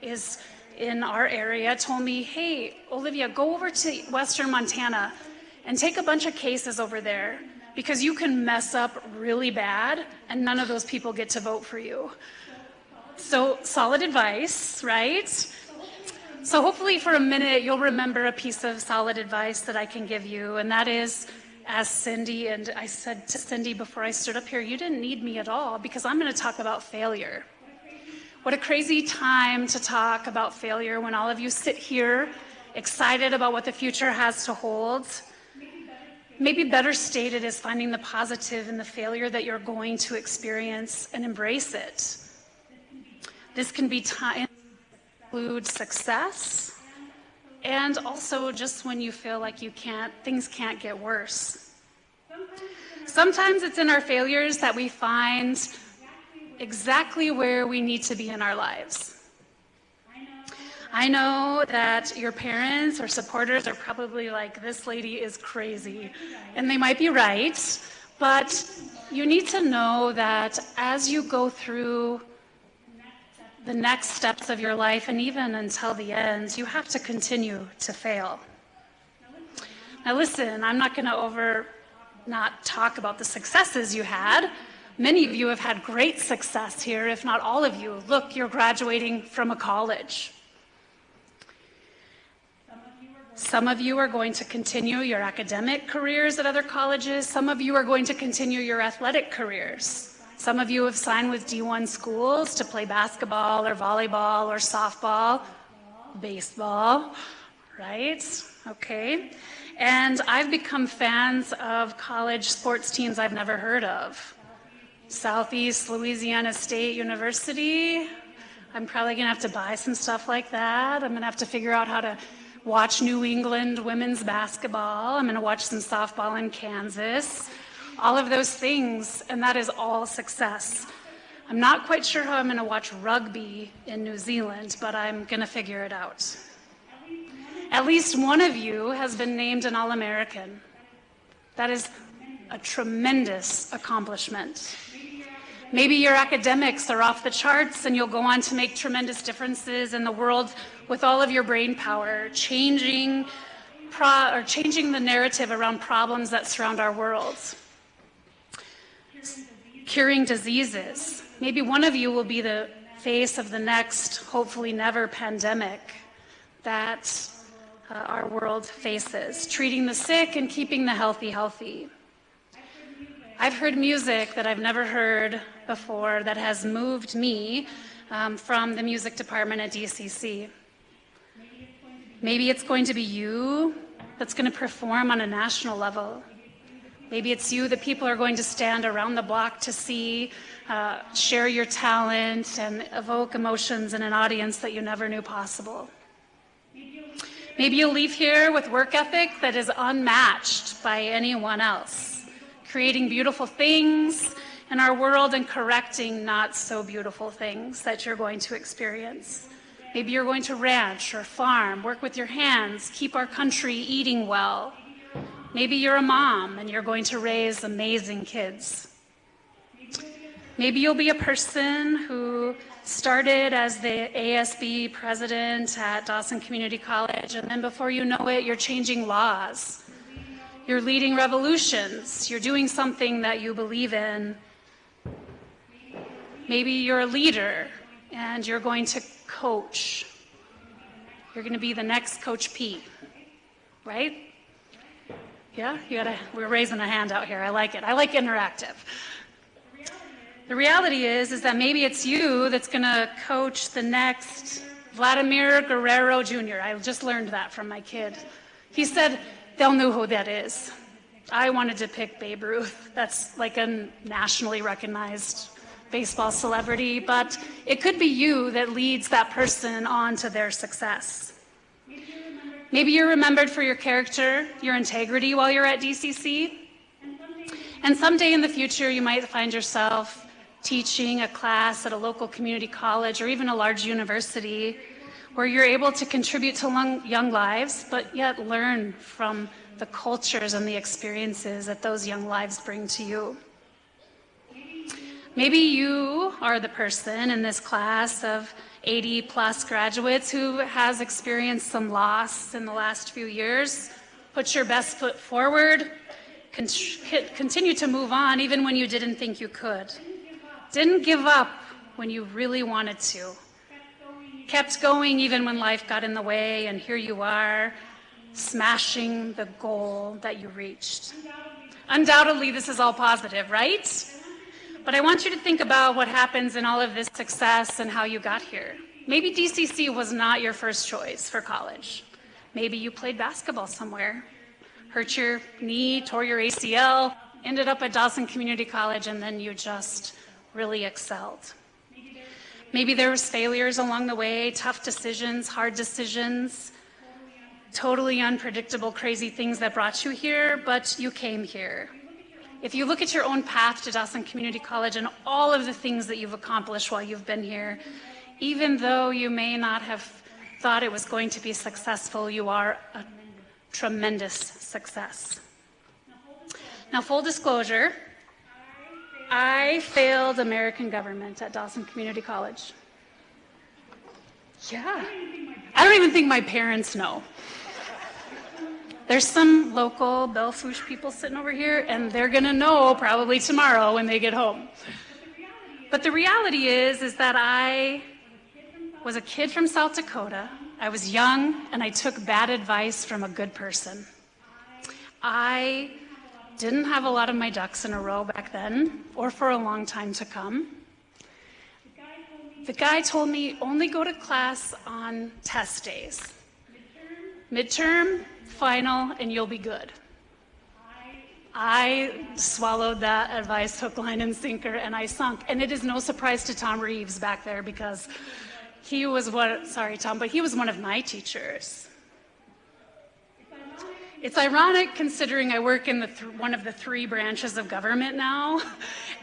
is in our area told me, hey, Olivia, go over to Western Montana and take a bunch of cases over there. because you can mess up really bad and none of those people get to vote for you. So solid advice, right? So hopefully for a minute you'll remember a piece of solid advice that I can give you, and that is, as Cindy, and I said to Cindy before I stood up here, you didn't need me at all because I'm going to talk about failure. What a crazy time to talk about failure when all of you sit here excited about what the future has to hold. Maybe better stated is finding the positive in the failure that you're going to experience and embrace it. This can be time include success, and also just when you feel like things can't get worse. Sometimes it's in our failures that we find exactly where we need to be in our lives. I know that your parents or supporters are probably like, this lady is crazy, and they might be right, but you need to know that as you go through the next steps of your life, and even until the end, you have to continue to fail. Now listen, I'm not going to not talk about the successes you had. Many of you have had great success here, if not all of you. Look, you're graduating from a college. Some of you are going to continue your academic careers at other colleges. Some of you are going to continue your athletic careers. Some of you have signed with D1 schools to play basketball or volleyball or softball, baseball, right? Okay. And I've become fans of college sports teams I've never heard of. Southeast Louisiana State University. I'm probably going to have to buy some stuff like that. I'm going to have to figure out how to watch New England women's basketball. I'm going to watch some softball in Kansas. All of those things, and that is all success. I'm not quite sure how I'm going to watch rugby in New Zealand, but I'm going to figure it out. At least one of you has been named an All-American. That is a tremendous accomplishment. Maybe your academics are off the charts and you'll go on to make tremendous differences in the world with all of your brain power, changing the narrative around problems that surround our world. Curing diseases. Maybe one of you will be the face of the next, hopefully never, pandemic that our world faces. Treating the sick and keeping the healthy healthy. I've heard music that I've never heard before that has moved me from the music department at DCC. Maybe it's going to be you that's going to perform on a national level. Maybe it's you that people are going to stand around the block to see, share your talent and evoke emotions in an audience that you never knew possible. Maybe you'll leave here with work ethic that is unmatched by anyone else, creating beautiful things in our world and correcting not so beautiful things that you're going to experience. Maybe you're going to ranch or farm, work with your hands, keep our country eating well. Maybe you're a mom and you're going to raise amazing kids. Maybe you'll be a person who started as the ASB president at Dawson Community College, and then before you know it, you're changing laws. You're leading revolutions. You're doing something that you believe in. Maybe you're a leader and you're going to coach. You're going to be the next Coach P, right? Yeah, we're raising a hand out here. I like it. I like interactive. The reality is that maybe it's you that's going to coach the next Vladimir Guerrero Jr. I just learned that from my kid. He said, they'll know who that is. I wanted to pick Babe Ruth. That's like a nationally recognized baseball celebrity, but it could be you that leads that person on to their success. Maybe you're remembered for your character, your integrity while you're at DCC. And someday in the future, you might find yourself teaching a class at a local community college or even a large university where you're able to contribute to young lives, but yet learn from the cultures and the experiences that those young lives bring to you. Maybe you are the person in this class of 80 plus graduates who has experienced some loss in the last few years. Put your best foot forward, continue to move on even when you didn't think you could. Didn't give up when you really wanted to. Kept going even when life got in the way, and here you are, smashing the goal that you reached. Undoubtedly, this is all positive, right? But I want you to think about what happens in all of this success and how you got here. Maybe DCC was not your first choice for college. Maybe you played basketball somewhere, hurt your knee, tore your ACL, ended up at Dawson Community College, and then you just really excelled. Maybe there was failures along the way, tough decisions, hard decisions, totally unpredictable, crazy things that brought you here, but you came here. If you look at your own path to Dawson Community College and all of the things that you've accomplished while you've been here, even though you may not have thought it was going to be successful, you are a tremendous success. Now, full disclosure, I failed American government at Dawson Community College. Yeah. I don't even think my parents know. There's some local Belle Fourche people sitting over here, and they're going to know probably tomorrow when they get home. But the reality is that I was a kid from South Dakota. I was young, and I took bad advice from a good person. I didn't have a lot of my ducks in a row back then, or for a long time to come. The guy told me, only go to class on test days. Midterm, final, and you'll be good. I swallowed that advice hook, line, and sinker, and I sunk. And it is no surprise to Tom Reeves back there, because he was sorry, Tom, but he was one of my teachers. It's ironic considering I work in one of the 3 branches of government now,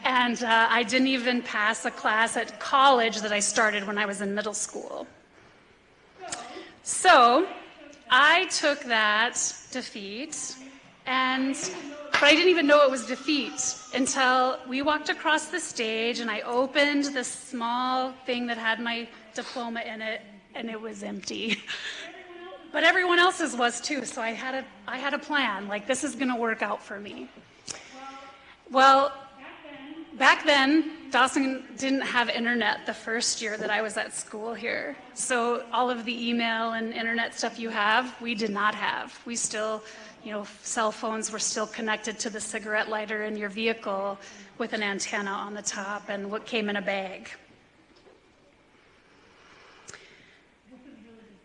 and I didn't even pass a class at college that I started when I was in middle school. So I took that defeat, but I didn't even know it was defeat until we walked across the stage and I opened this small thing that had my diploma in it, and it was empty. But everyone else's was too, so I had a plan, like, this is gonna work out for me. Well, back then, Dawson didn't have internet the first year that I was at school here. So all of the email and internet stuff you have, we did not have. We still, cell phones were still connected to the cigarette lighter in your vehicle with an antenna on the top and what came in a bag.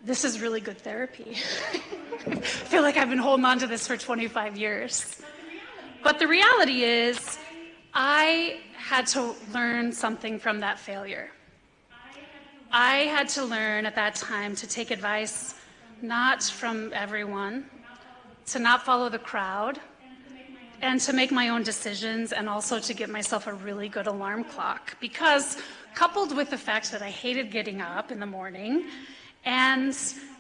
This is really good therapy. I feel like I've been holding on to this for 25 years. But the reality is, I had to learn something from that failure. I had to learn at that time to take advice not from everyone, to not follow the crowd, and to make my own decisions, and also to get myself a really good alarm clock. Because coupled with the fact that I hated getting up in the morning, and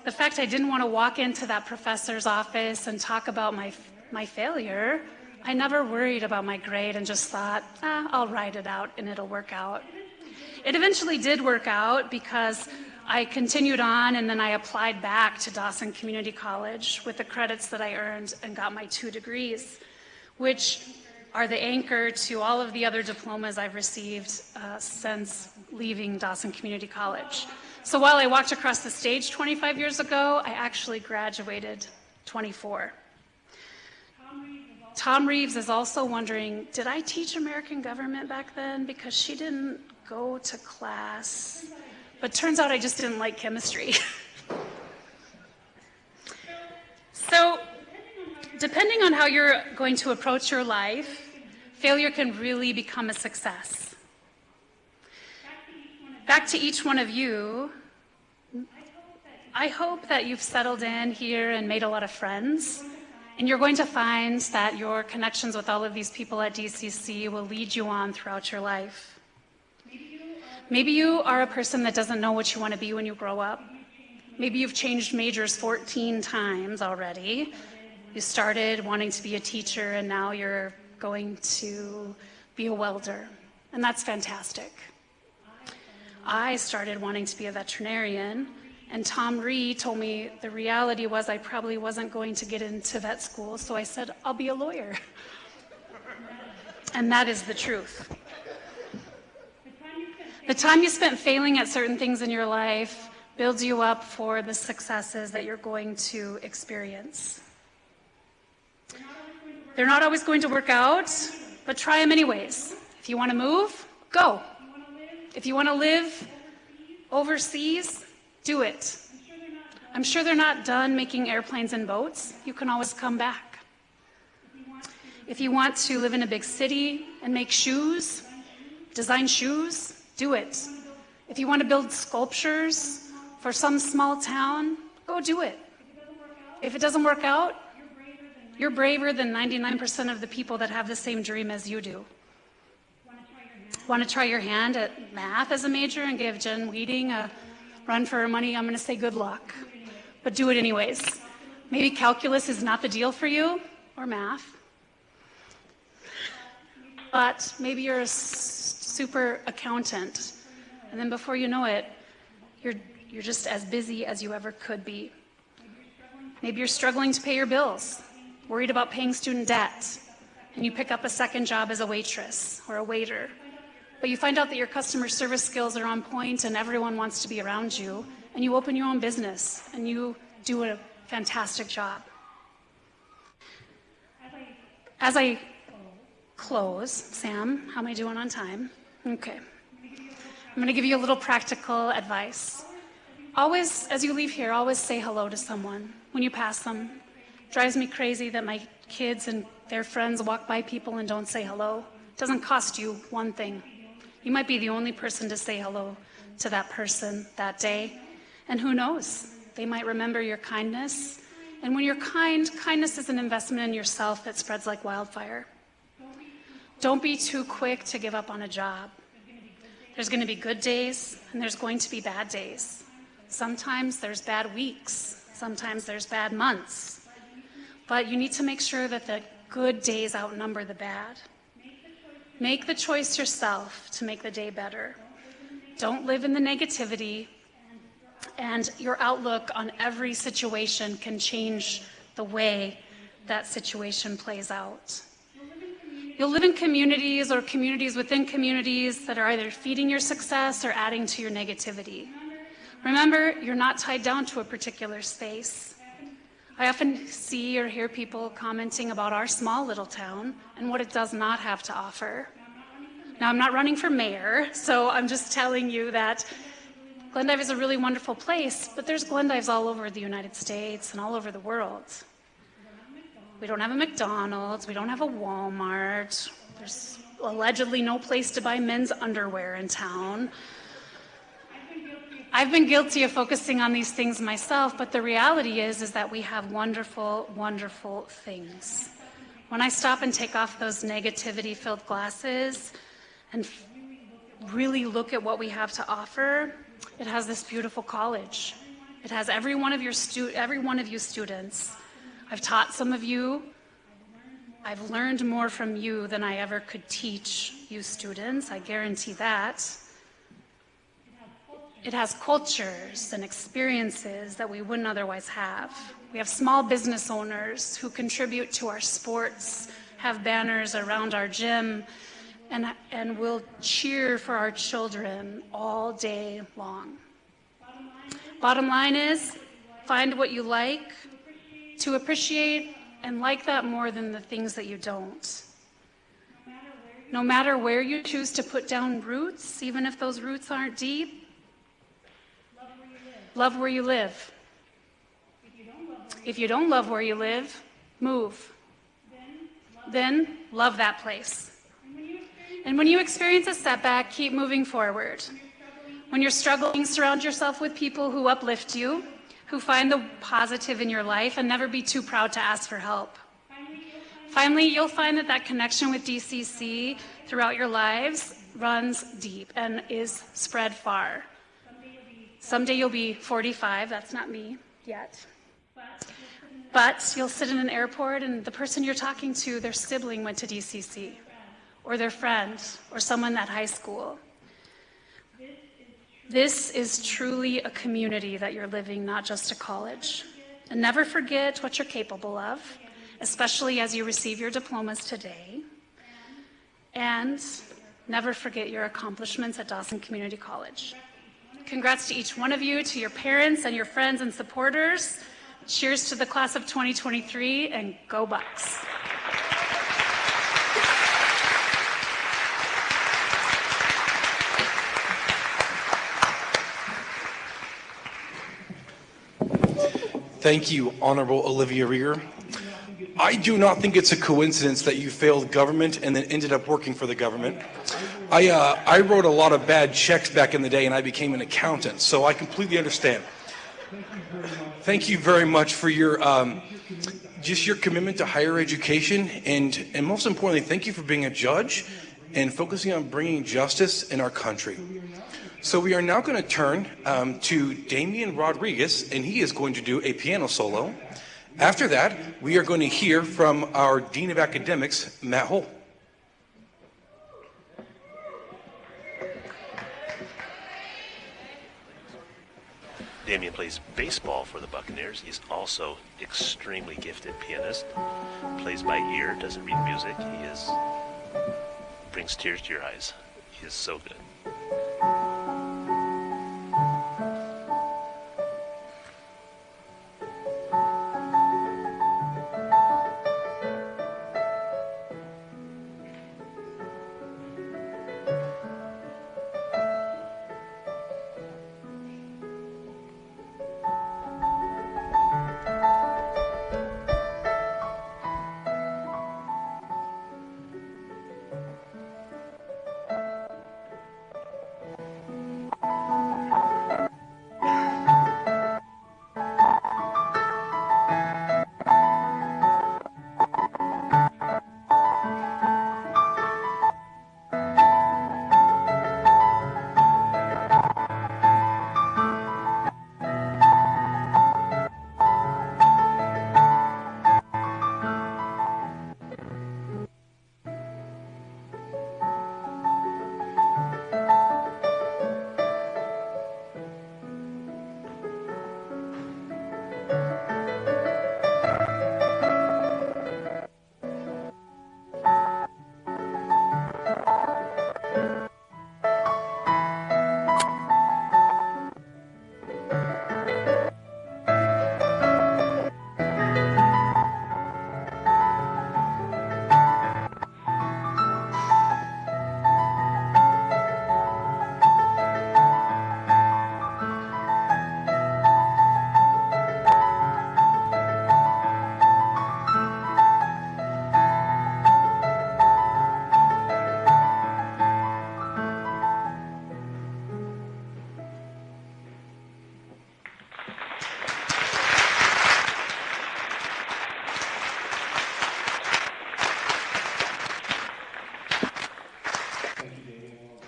the fact I didn't want to walk into that professor's office and talk about my failure, I never worried about my grade and just thought, I'll write it out and it'll work out. It eventually did work out because I continued on, and then I applied back to Dawson Community College with the credits that I earned and got my 2 degrees, which are the anchor to all of the other diplomas I've received since leaving Dawson Community College. So while I walked across the stage 25 years ago, I actually graduated 24. Tom Reeves is also wondering, did I teach American government back then? Because she didn't go to class. But turns out I just didn't like chemistry. So, depending on how you're going to approach your life, failure can really become a success. Back to each one of you, I hope that you've settled in here and made a lot of friends, and you're going to find that your connections with all of these people at DCC will lead you on throughout your life. Maybe you are a person that doesn't know what you want to be when you grow up. Maybe you've changed majors 14 times already. You started wanting to be a teacher, and now you're going to be a welder, and that's fantastic. I started wanting to be a veterinarian, and Tom Ree told me the reality was I probably wasn't going to get into vet school, so I said, I'll be a lawyer. And that is the truth. The time you spent failing at certain things in your life builds you up for the successes that you're going to experience. They're not always going to work out, but try them anyways. If you want to move, go. If you want to live overseas, do it. I'm sure they're not done making airplanes and boats. You can always come back. If you want to live in a big city and make shoes, design shoes, do it. If you want to build sculptures for some small town, go do it. If it doesn't work out, you're braver than 99% of the people that have the same dream as you do. Want to try your hand at math as a major and give Jen Weeding a run for her money? I'm going to say good luck, but do it anyways. Maybe calculus is not the deal for you, or math, but maybe you're a super accountant, and then before you know it, you're just as busy as you ever could be. Maybe you're struggling to pay your bills, worried about paying student debt, and you pick up a second job as a waitress or a waiter. But you find out that your customer service skills are on point and everyone wants to be around you, and you open your own business and you do a fantastic job. As I close, Sam, how am I doing on time? Okay. I'm going to give you a little practical advice. Always, as you leave here, always say hello to someone when you pass them. It drives me crazy that my kids and their friends walk by people and don't say hello. It doesn't cost you one thing. You might be the only person to say hello to that person that day. And who knows? They might remember your kindness. And when you're kind, kindness is an investment in yourself that spreads like wildfire. Don't be too quick to give up on a job. There's going to be good days and there's going to be bad days. Sometimes there's bad weeks. Sometimes there's bad months. But you need to make sure that the good days outnumber the bad. Make the choice yourself to make the day better. Don't live in the negativity, and your outlook on every situation can change the way that situation plays out. You'll live in communities or communities within communities that are either feeding your success or adding to your negativity. Remember, you're not tied down to a particular space. I often see or hear people commenting about our small little town and what it does not have to offer. Now, I'm not running for mayor, so I'm just telling you that Glendive is a really wonderful place, but there's Glendives all over the United States and all over the world. We don't have a McDonald's, we don't have a Walmart, there's allegedly no place to buy men's underwear in town. I've been guilty of focusing on these things myself, but the reality is that we have wonderful, wonderful things. When I stop and take off those negativity-filled glasses and really look at what we have to offer, it has this beautiful college. It has every one of you students. I've taught some of you. I've learned more from you than I ever could teach you students. I guarantee that. It has cultures and experiences that we wouldn't otherwise have. We have small business owners who contribute to our sports, have banners around our gym, and will cheer for our children all day long. Bottom line is, find what you like to appreciate and like that more than the things that you don't. No matter where you choose to put down roots, even if those roots aren't deep, love where you live. If you don't love where you live, move. Then love that place. And when you experience a setback, keep moving forward. When you're struggling, surround yourself with people who uplift you, who find the positive in your life, and never be too proud to ask for help. Finally, you'll find that that connection with DCC throughout your lives runs deep and is spread far. Someday you'll be 45, that's not me yet. But you'll sit in an airport and the person you're talking to, their sibling went to DCC, or their friend, or someone at high school. This is truly a community that you're living, not just a college. And never forget what you're capable of, especially as you receive your diplomas today. and never forget your accomplishments at Dawson Community College. Congrats to each one of you, to your parents and your friends and supporters. Cheers to the class of 2023, and go Bucks. Thank you, Honorable Olivia Rieger. I do not think it's a coincidence that you failed government and then ended up working for the government. I wrote a lot of bad checks back in the day and I became an accountant, so I completely understand. Thank you very much for your just your commitment to higher education, and most importantly, thank you for being a judge and focusing on bringing justice in our country. So we are now going to turn to Damian Rodriguez, and he is going to do a piano solo. After that, we are going to hear from our Dean of Academics, Matt Hull. Damian plays baseball for the Buccaneers. He's also extremely gifted pianist. Plays by ear, doesn't read music. Brings tears to your eyes. He is so good.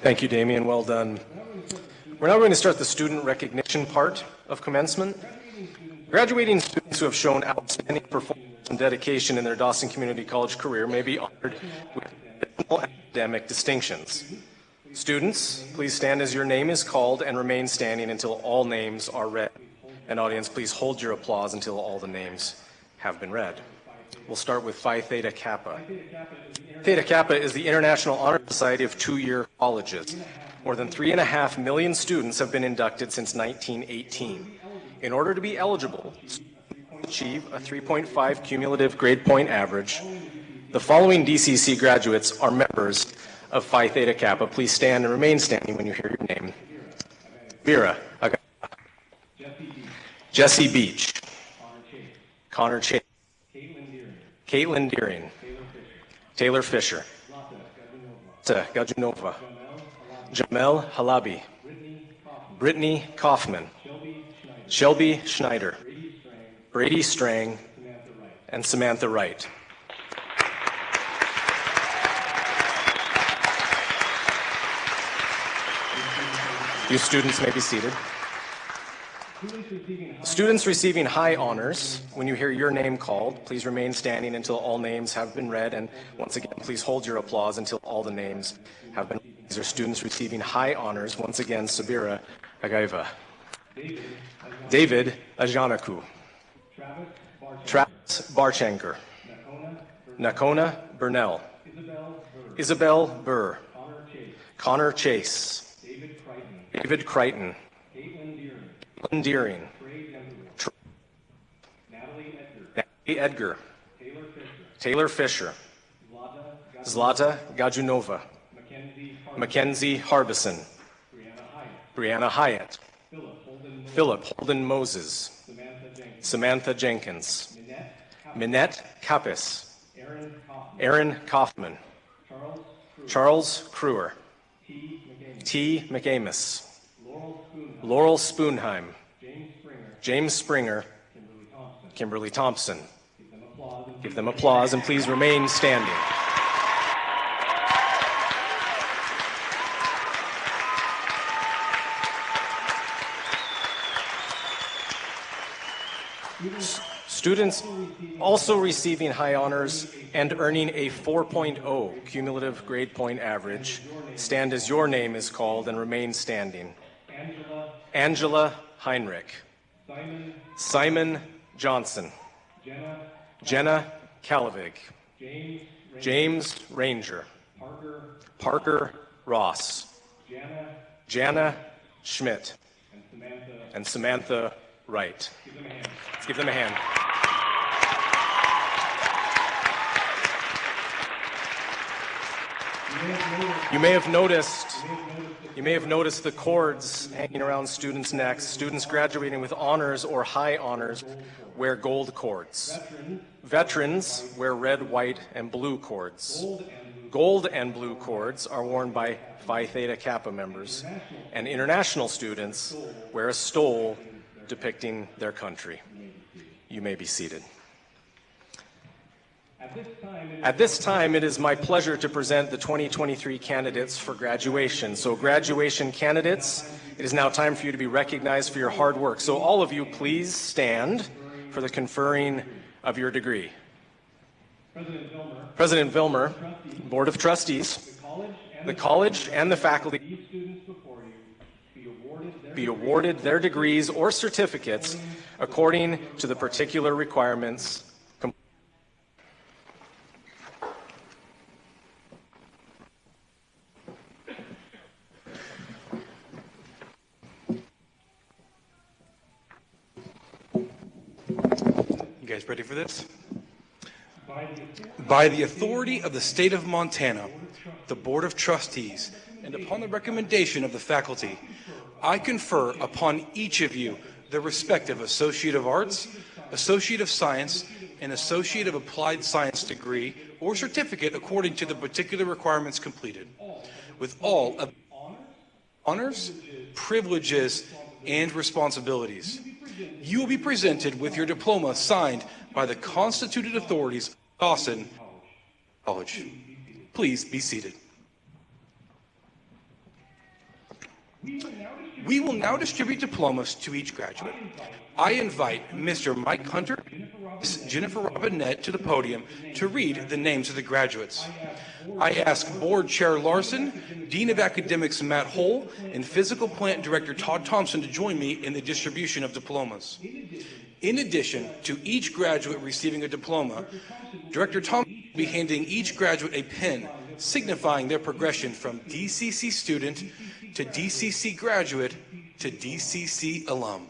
Thank you, Damian. Well done. We're now going to start the student recognition part of commencement. Graduating students who have shown outstanding performance and dedication in their Dawson Community College career may be honored with additional academic distinctions. Students, please stand as your name is called and remain standing until all names are read. And audience, please hold your applause until all the names have been read. We'll start with Phi Theta Kappa. Theta Kappa is the International Honor Society of two-year colleges. More than 3.5 million students have been inducted since 1918. In order to be eligible, achieve a 3.5 cumulative grade point average. The following DCC graduates are members of Phi Theta Kappa. Please stand and remain standing when you hear your name. Vera Agata. Jesse Beach. Connor Chase. Caitlin Deering. Taylor Fisher. Gajunova. Jamel Halabi. Brittany Kaufman. Shelby Schneider. Brady Strang. And Samantha Wright. You students may be seated. Students receiving high honors, when you hear your name called, please remain standing until all names have been read. And once again, please hold your applause until all the names have been read. These are students receiving high honors. Once again, Sabira Agaiva. David Ajanaku. Travis Barchenker. Nakona Burnell. Isabel Burr. Connor Chase. David Crichton. Caitlin Deering. Natalie Edgar. Taylor Fisher. Zlata Gajunova. Mackenzie Harbison. Brianna Hyatt. Philip Holden Moses. Samantha Jenkins. Minette Kappis. Aaron Kaufman. Charles Kruer. T. McAmis. Laurel Spoonheim. James Springer. Kimberly Thompson. Give them applause and please remain standing. Students also receiving high honors and earning a 4.0 cumulative grade point average stand as your name is called and remain standing. Angela Heinrich. Simon Johnson. Jenna Kalavig. James Ranger. Parker Ross. Jana Schmidt. And Samantha Wright. Let's give them a hand. You may have noticed the cords hanging around students' necks. Students graduating with honors or high honors wear gold cords. Veterans wear red, white, and blue cords. Gold and blue cords are worn by Phi Theta Kappa members, and international students wear a stole depicting their country. You may be seated. At this time, it is my pleasure to present the 2023 candidates for graduation. So graduation candidates, it is now time for you to be recognized for your hard work. So all of you, please stand for the conferring of your degree. President Vilmer, Board of Trustees, the college and the faculty be awarded their degrees or certificates according to the particular requirements. You guys ready for this? By the authority of the state of Montana, the Board of Trustees, and upon the recommendation of the faculty, I confer upon each of you the respective Associate of Arts, Associate of Science, and Associate of Applied Science degree or certificate according to the particular requirements completed, with all of honors, privileges, and responsibilities. You will be presented with your diploma signed by the constituted authorities of Dawson College. Please be seated. We will now distribute diplomas to each graduate. I invite Mr. Mike Hunter, Ms. Jennifer Robinette to the podium to read the names of the graduates. I ask Board Chair Larson, Dean of Academics Matt Hull, and Physical Plant Director Todd Thompson to join me in the distribution of diplomas. In addition to each graduate receiving a diploma, Director Thompson will be handing each graduate a pin signifying their progression from DCC student to DCC graduate to DCC alum.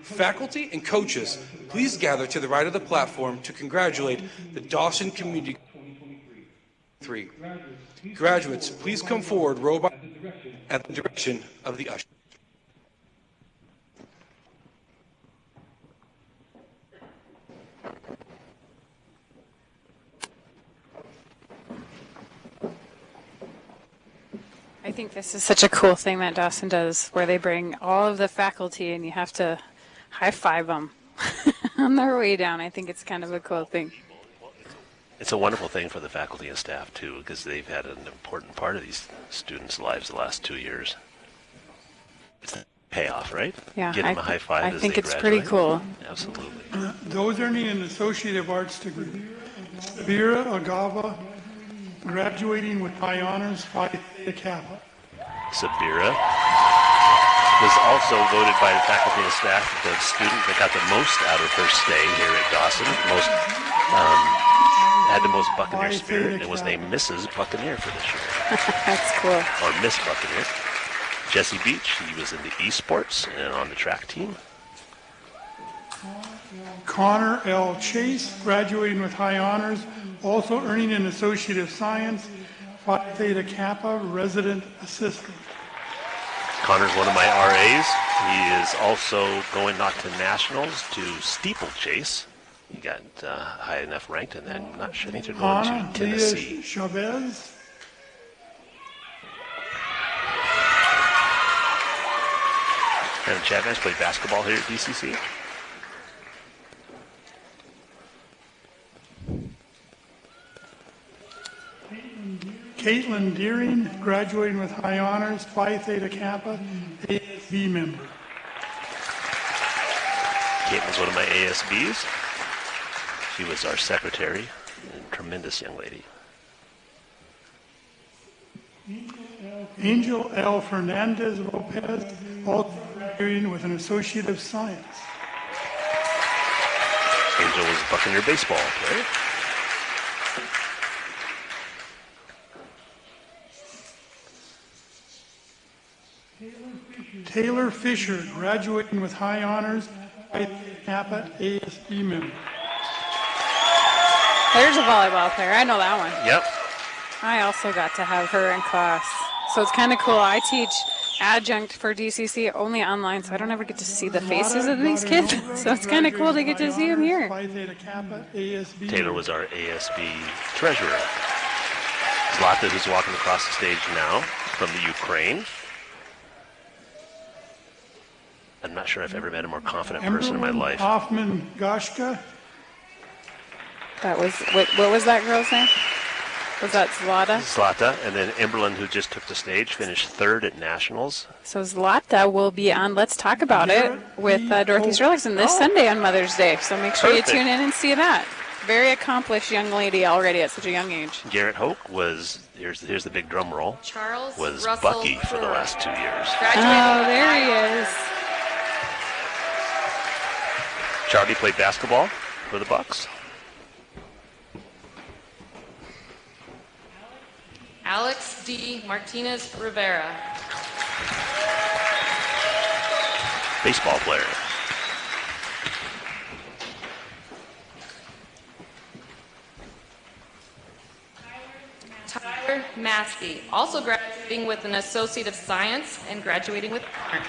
Faculty and coaches, please gather to the right of the platform to congratulate the Dawson Community 3. Graduates, please come forward, row by at the direction of the usher. I think this is such a cool thing that Dawson does, where they bring all of the faculty and you have to high-five them on their way down. I think it's kind of a cool thing. It's a wonderful thing for the faculty and staff, too, because they've had an important part of these students' lives the last 2 years. It's a payoff, right? Yeah, Get them a high five I as think they it's graduate. pretty cool. Absolutely. Those earning an Associate of Arts degree. Vera Agava, graduating with high honors, Phi Theta Kappa. Sabira was also voted by the faculty and staff the student that got the most out of her stay here at Dawson, most had the most Buccaneer spirit and was named Mrs. Buccaneer for this year. That's cool. Or Miss Buccaneer. Jesse Beach, he was in the esports and on the track team. Connor L. Chase, graduating with high honors, also earning an Associate of Science, Phi Theta Kappa, resident assistant. Connor's one of my RAs. He is also going not to nationals, to steeplechase. He got high enough ranked, and then I'm not sure, I think they're going to Tennessee. Chavez. And Chavez played basketball here at DCC. Caitlin Deering, graduating with high honors, Phi Theta Kappa, ASB member. Caitlin's one of my ASBs. She was our secretary, a tremendous young lady. Angel L. Fernandez Lopez, also graduating with an Associate of Science. Angel was a Buccaneer baseball player. Taylor Fisher, graduating with high honors, Phi Theta Kappa, ASB member. There's a volleyball player. I know that one. Yep. I also got to have her in class. So it's kind of cool. I teach adjunct for DCC only online, so I don't ever get to see the faces of these kids. So it's kind of cool to get to see them here. Taylor was our ASB treasurer. Zlata, who's walking across the stage now from the Ukraine. I'm not sure I've ever met a more confident person in my life. Hoffman Goshka. That was, what was that girl's name? Was that Zlata? Zlata, and then Emberlyn, who just took the stage, finished third at Nationals. So Zlata will be on Let's Talk About It with Dorothy Strelickson this Sunday on Mother's Day. So make sure you tune in and see that. Very accomplished young lady already at such a young age. Garrett Hoke was, here's the big drum roll, Charles was Russell Bucky for the last 2 years. Oh, there he is. Charlie played basketball for the Bucks. Alex D. Martinez Rivera. Baseball player. Tyler Maskey, also graduating with an Associate of Science and graduating with honors.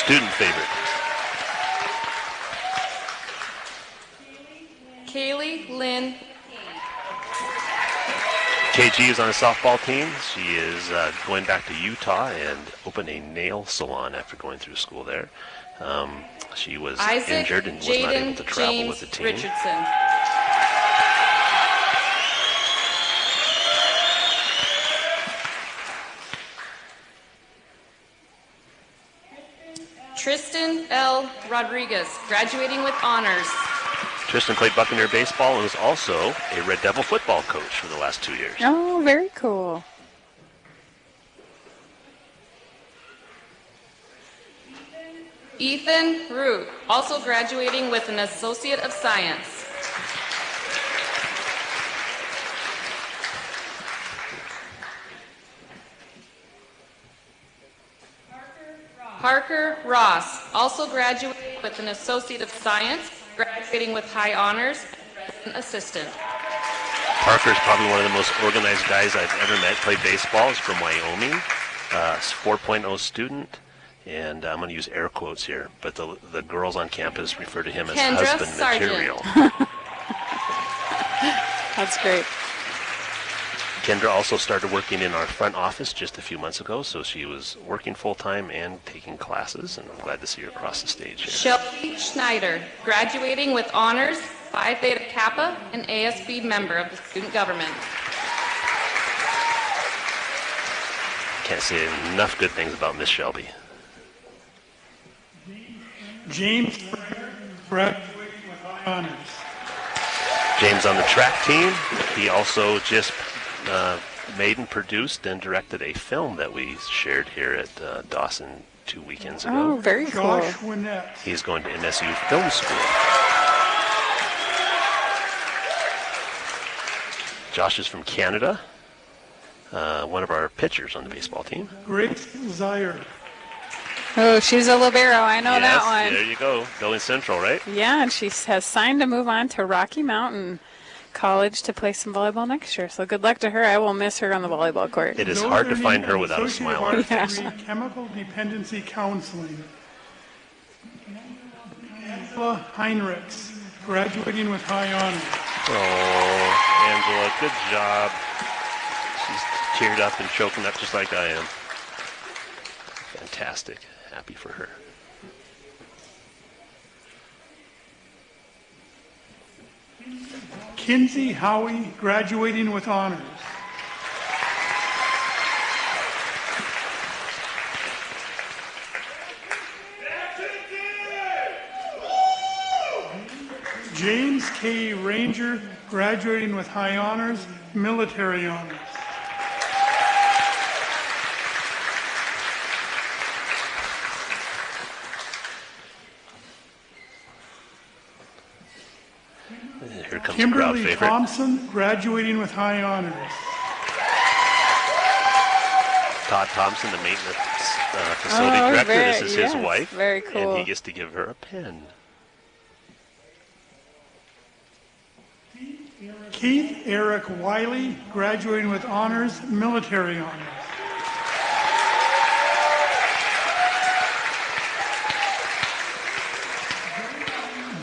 Student favorite. Kaylee Lynn. KG is on a softball team. She is going back to Utah and opened a nail salon after going through school there. She was injured and was not able to travel with the team. Richardson. Tristan L. Rodriguez, graduating with honors. Tristan played Buccaneer baseball and was also a Red Devil football coach for the last 2 years. Oh, very cool. Ethan Root, also graduating with an Associate of Science. Parker Ross, also graduating with an Associate of Science, graduating with high honors and resident assistant. Parker's probably one of the most organized guys I've ever met. Played baseball. He's from Wyoming. 4.0 student. And I'm going to use air quotes here, but the girls on campus refer to him as Kendra husband Sargent. material. That's great. Kendra also started working in our front office just a few months ago, so she was working full-time and taking classes, and I'm glad to see her across the stage here. Shelby Schneider, graduating with honors, Phi Theta Kappa, and ASB member of the student government. Can't say enough good things about Miss Shelby. James, graduating with high honors. James on the track team. He also just made and produced and directed a film that we shared here at Dawson 2 weekends ago. Oh, very cool. Josh Winnett. He's going to MSU Film School. Josh is from Canada. One of our pitchers on the baseball team. Grace Zier. Oh, she's a libero. I know that Yes, one. there you go. Going Central, right? Yeah, and she has signed to move on to Rocky Mountain College to play some volleyball next year. So good luck to her. I will miss her on the volleyball court. It is hard to find her without a smile on her face. Chemical dependency counseling. Angela Heinrichs, graduating with high honors. Oh, Angela, good job. She's teared up and choking up just like I am. Fantastic. Happy for her. Kinsey Howie, graduating with honors. James K. Ranger, graduating with high honors, military honors. Here comes Kimberly the crowd favorite. Thompson, graduating with high honors. Todd Thompson, the maintenance facility director. This is his yes, wife. very cool. And he gets to give her a pen. Keith Eric Wiley, graduating with honors, military honors.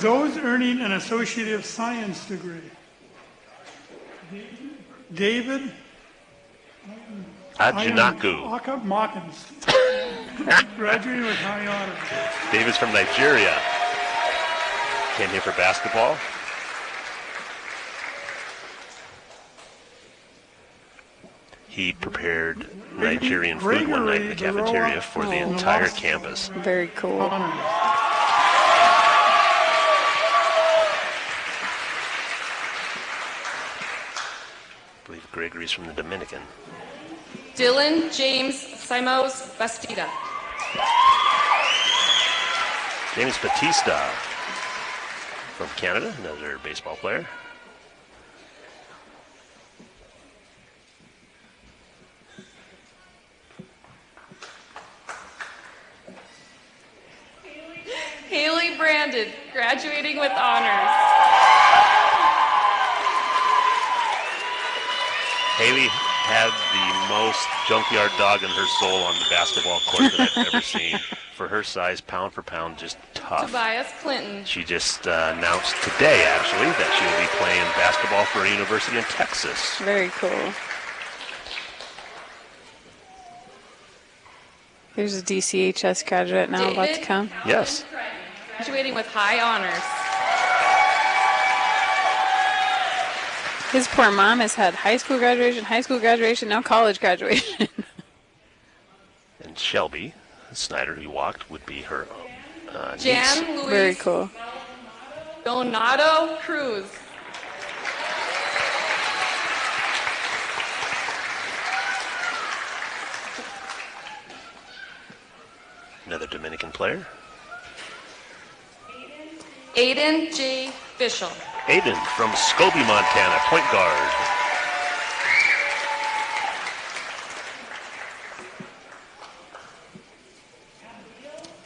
Those earning an Associate of Science degree. David Ajinaku. Mawkins, graduating with high honors. David's from Nigeria. Came here for basketball. He prepared Nigerian food one night in the cafeteria for the entire campus. Very cool. I believe Gregory's from the Dominican. Dylan James Simos Bastida. James Batista from Canada, another baseball player. Haley Brandon, graduating with honors. Haley had the most junkyard dog in her soul on the basketball court that I've ever seen. For her size, pound for pound, just tough. Tobias Clinton. She just announced today, actually, that she will be playing basketball for a university in Texas. Very cool. Here's a DCHS graduate now about to come. Yes. Graduating with high honors. His poor mom has had high school graduation, now college graduation. And Shelby Snyder, who walked, would be her niece. Jan Luis. Very cool. Donato Cruz. Another Dominican player. Aiden J. Fishel. Aiden from Scobie, Montana, point guard.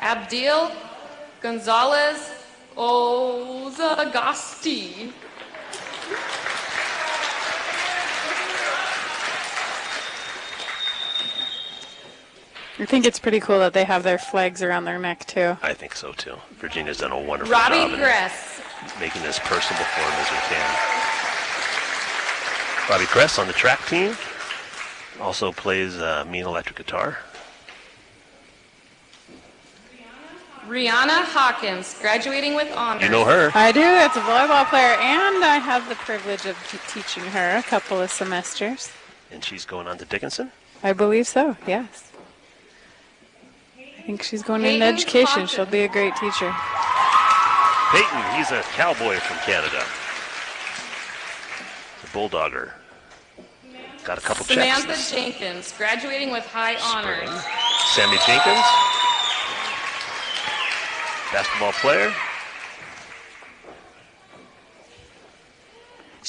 Abdil Gonzalez Ozagasti. I think it's pretty cool that they have their flags around their neck, too. I think so, too. Virginia's done a wonderful Robbie job Gress. in making this personable for him as we can. Robbie Gress on the track team. Also plays mean electric guitar. Rihanna Hawkins, graduating with honors. You know her. I do. That's a volleyball player, and I have the privilege of teaching her a couple of semesters. And she's going on to Dickinson? I believe so, yes. I think she's going into Peyton education. Hawkins. She'll be a great teacher. Peyton, he's a cowboy from Canada. He's a bulldogger. Got a couple Samantha checks. Jenkins, graduating with high honors. Sammy Jenkins, basketball player.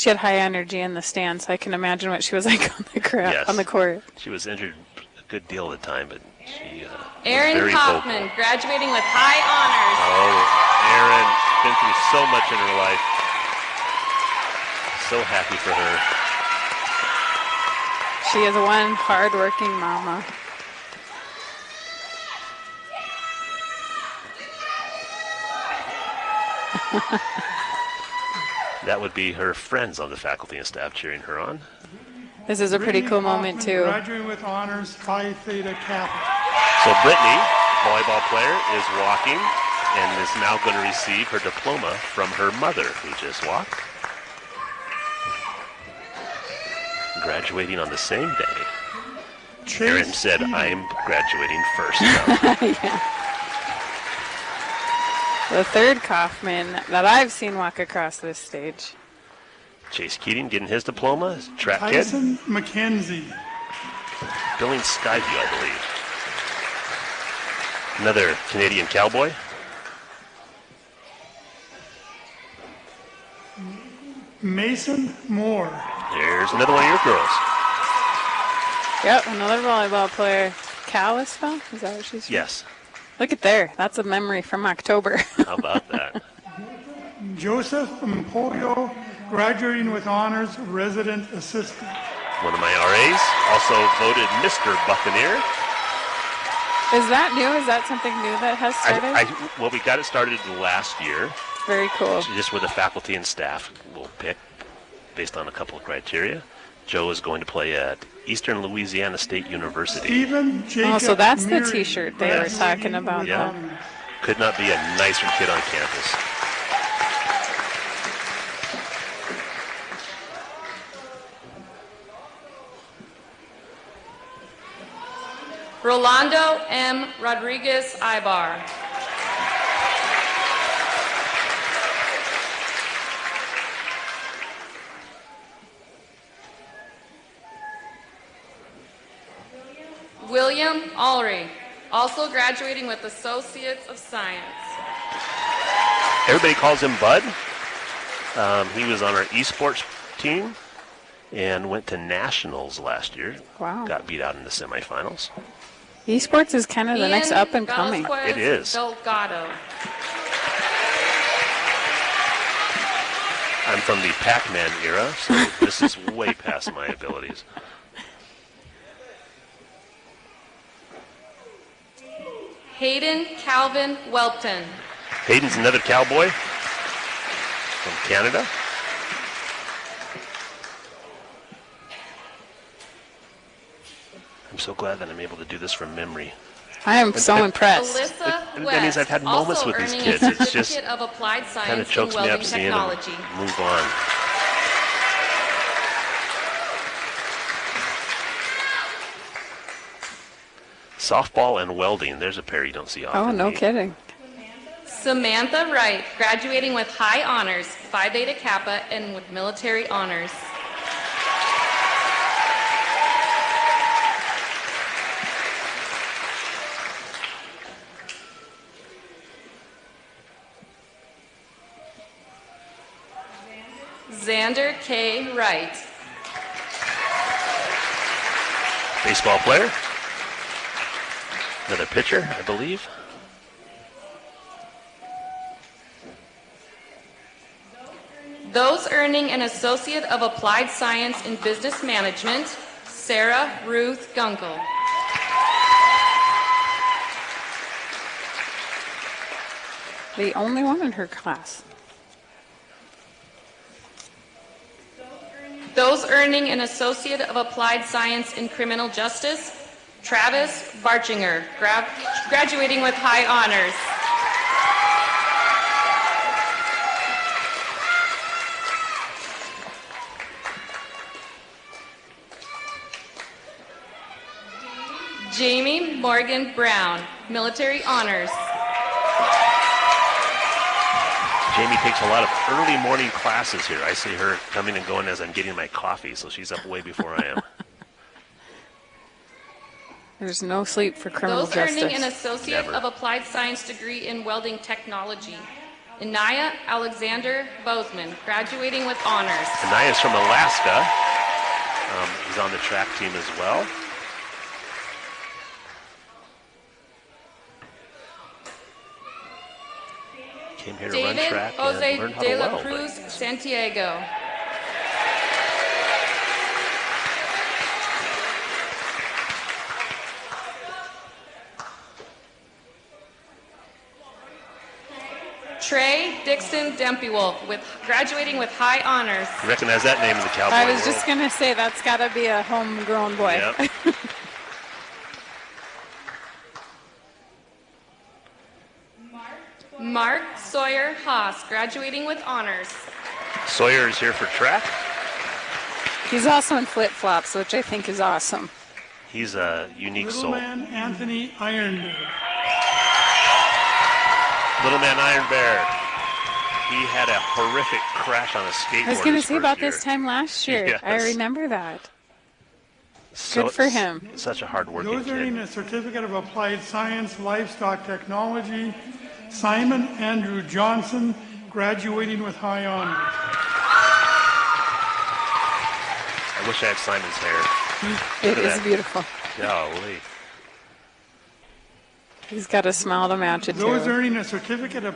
She had high energy in the stands. So I can imagine what she was like on the Yes. on the court. She was injured a good deal of the time, but she was Erin very Kaufman, vocal. graduating with high honors. Oh, Erin, been through so much in her life. So happy for her. She is one hard-working mama. That would be her friends on the faculty and staff cheering her on. This is a pretty cool moment, too. Graduating with honors, Phi Theta Kappa. So Brittany, volleyball player, is walking and is now going to receive her diploma from her mother, who just walked. Graduating on the same day. Erin said, I'm graduating first. Yeah. The third Kaufman that I've seen walk across this stage. Chase Keating getting his diploma, track kid. Tyson McKenzie. Billings Skyview, I believe. Another Canadian cowboy. Mason Moore. There's another one of your girls. Yep, another volleyball player. Kalispell? Is that what she's from? Yes. Look at there. That's a memory from October. How about that? Joseph Mpoyo, graduating with honors, resident assistant. One of my RAs, also voted Mr. Buccaneer. Is that new? Is that something new that has started? Well, we got it started last year. Very cool. Just where the faculty and staff will pick based on a couple of criteria. Joe is going to play at Eastern Louisiana State University. Stephen Jacob Oh, so that's the Miri, T-shirt they were talking about. Yeah. Then. Could not be a nicer kid on campus. Rolando M. Rodriguez Ibar. William Ulrey, also graduating with Associates of Science. Everybody calls him Bud. He was on our esports team and went to nationals last year. Wow. Got beat out in the semifinals. Esports is kind of the next Ian up and coming. Velasquez It is. Delgado. I'm from the Pac-Man era, so this is way past my abilities. Hayden Calvin Welton. Hayden's another cowboy from Canada. I'm so glad that I'm able to do this from memory. I am so impressed. Alyssa That West, means I've had moments also with these earning kids. a It's just Certificate of Applied kind of Science in chokes me Welding up seeing them Technology. move on. Softball and welding. There's a pair you don't see often. Oh, no kidding. Samantha Wright, graduating with high honors, Phi Beta Kappa, and with military honors. Xander K. Wright. Baseball player. Another pitcher, I believe. Those earning an Associate of Applied Science in Business Management, Sarah Ruth Gunkel. The only one in her class. Those earning an Associate of Applied Science in Criminal Justice, Travis Barchinger, graduating with high honors. Jamie Morgan Brown, military honors. Jamie takes a lot of early morning classes here. I see her coming and going as I'm getting my coffee, so she's up way before I am. There's no sleep for criminal Those justice. earning an Associate Never. of Applied Science degree in Welding Technology, Anaya Alexander Bozeman, graduating with honors. Anaya's from Alaska. He's on the track team as well. Came here to run David track and Jose learn how de to la weld. Cruz Santiago. Trey Dixon Dempewolf, with graduating with high honors. You recognize that name in the cowboy I was world? just going to say that's got to be a homegrown boy. Yep. Mark Sawyer Haas, graduating with honors. Sawyer is here for track. He's also in flip-flops, which I think is awesome. He's a unique Little soul. man Anthony Ironbear. Little man Iron Bear. He had a horrific crash on a skateboard. I was going to his say first about year. this time last year. Yes. I remember that. So- Good for him. Such a hard-working Those kid. earning a Certificate of Applied Science, Livestock Technology, Simon Andrew Johnson, graduating with high honors. I wish I had Simon's hair. It Look at is that. beautiful. Golly. He's got a smile to match it Those too. earning a Certificate of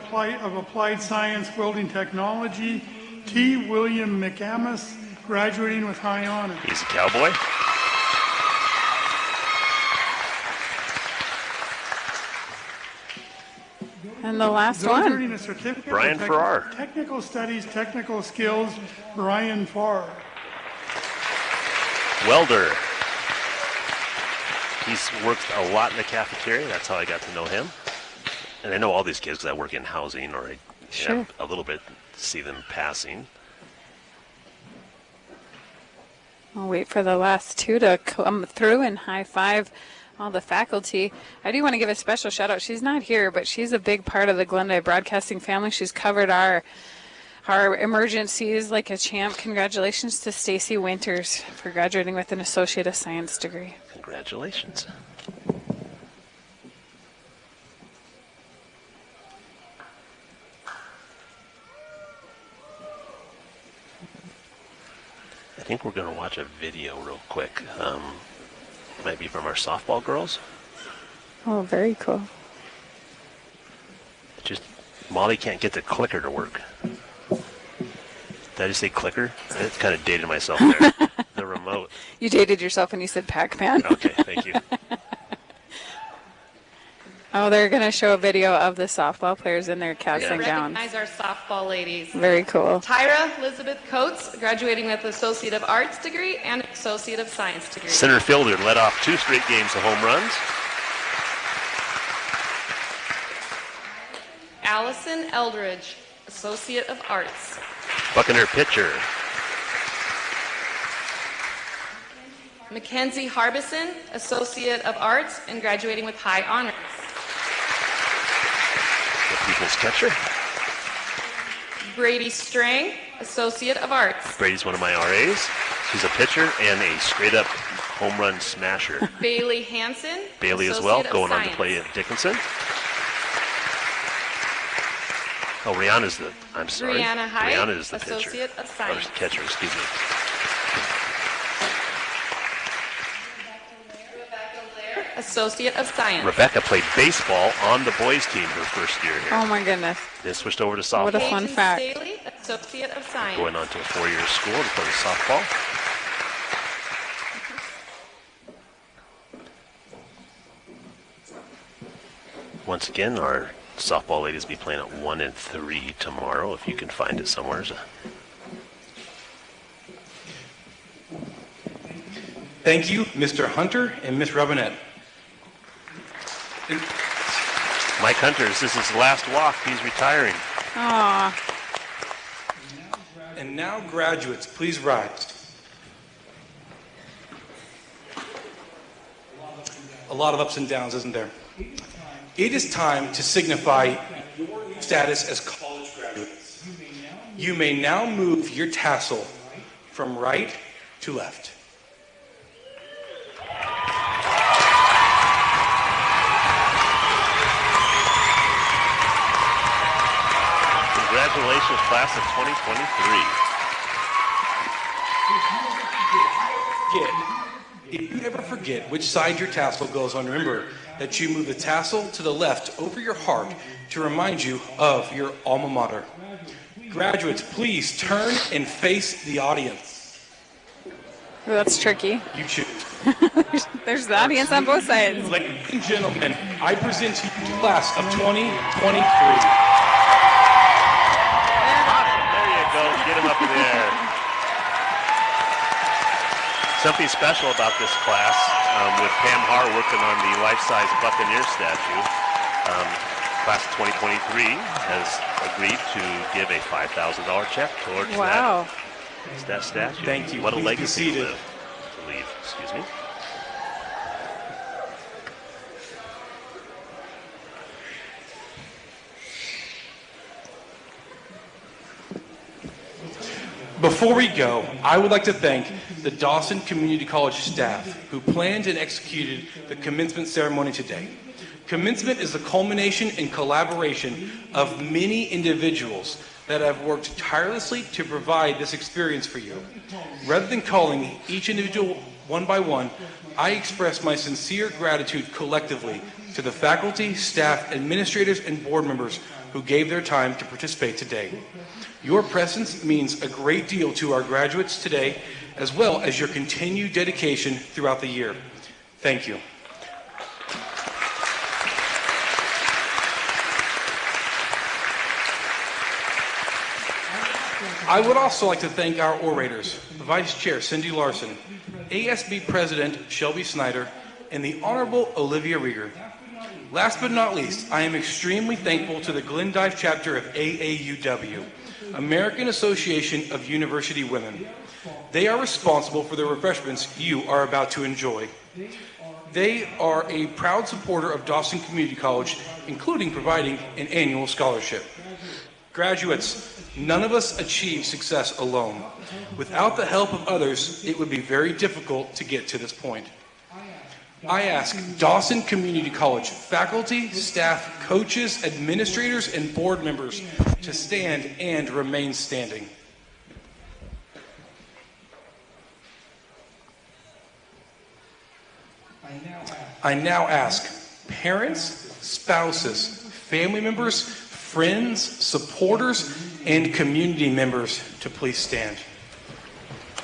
Applied Science, Welding Technology, T. William McAmis, graduating with high honors. He's a cowboy. And the last Those one. earning a Certificate Brian of Farrar. Technical Studies, Technical Skills, Brian Farrar. Welder. He's worked a lot in the cafeteria. That's how I got to know him. And I know all these kids because I work in housing, or I Sure. a little bit see them passing. I'll wait for the last two to come through and high five all the faculty. I do want to give a special shout out. She's not here, but she's a big part of the Glendale Broadcasting family. She's covered our emergencies like a champ. Congratulations to Stacy Winters for graduating with an Associate of Science degree. Congratulations. I think we're going to watch a video real quick. Might be from our softball girls. Oh, very cool. Just Molly can't get the clicker to work. Did I just say clicker? I kind of dated myself there. The remote. You dated yourself when you said Pac-Man. Okay, thank you. Oh, they're going to show a video of the softball players in their caps We and gowns. recognize our softball ladies. Very cool. Tyra Elizabeth Coates, graduating with Associate of Arts degree and Associate of Science degree. Center fielder led off 2 straight games of home runs. Allison Eldridge, Associate of Arts. Buccaneer pitcher. Mackenzie Harbison, Associate of Arts and graduating with high honors. The people's catcher. Brady Strang, Associate of Arts. Brady's one of my RAs. He's a pitcher and a straight-up home run smasher. Bailey Hansen, Bailey as well, Associate of going on to Science. play at Dickinson. Oh, Rihanna's the, I'm sorry. Brianna Hyde, Rihanna is the pitcher. Associate of Or Science. catcher, excuse me. Associate of Science. Rebecca played baseball on the boys team her first year here. Oh my goodness. Then switched over to softball. What a fun Peyton fact. Staley, Associate of Science. Going on to a 4-year school to play softball. Once again, our softball ladies will be playing at 1 and 3 tomorrow, if you can find it somewhere. Thank you, Mr. Hunter and Ms. Robinette. Mike Hunter, this is his last walk. He's retiring. Aw. And now, graduates, please rise. A lot of ups and downs, isn't there? It is time to signify your new status as college graduates. You may now move your tassel from right to left. Congratulations, class of 2023. If you ever forget which side your tassel goes on, remember that you move the tassel to the left over your heart to remind you of your alma mater. Graduates, please turn and face the audience. Ooh, that's tricky. You choose. There's the audience on both sides. Ladies and gentlemen, I present to you the class of 2023. There you go. Get him up in the air. Something special about this class, with Pam Har working on the life-size Buccaneer statue. Class of 2023 has agreed to give a $5,000 check towards that statue. Thank you. What a Please legacy be to seated. leave. Excuse me. Before we go, I would like to thank the Dawson Community College staff who planned and executed the commencement ceremony today. Commencement is the culmination and collaboration of many individuals that have worked tirelessly to provide this experience for you. Rather than calling each individual one by one, I express my sincere gratitude collectively to the faculty, staff, administrators, and board members who gave their time to participate today. Your presence means a great deal to our graduates today, as well as your continued dedication throughout the year. Thank you. I would also like to thank our orators, Vice Chair Cindy Larson, ASB President Shelby Snyder, and the Honorable Olivia Rieger. Last but not least, I am extremely thankful to the Glendive chapter of AAUW, American Association of University Women. They are responsible for the refreshments you are about to enjoy. They are a proud supporter of Dawson Community College, including providing an annual scholarship. Graduates, none of us achieve success alone. Without the help of others, it would be very difficult to get to this point. I ask Dawson Community College faculty, staff, coaches, administrators, and board members to stand and remain standing. I now ask parents, spouses, family members, friends, supporters, and community members to please stand.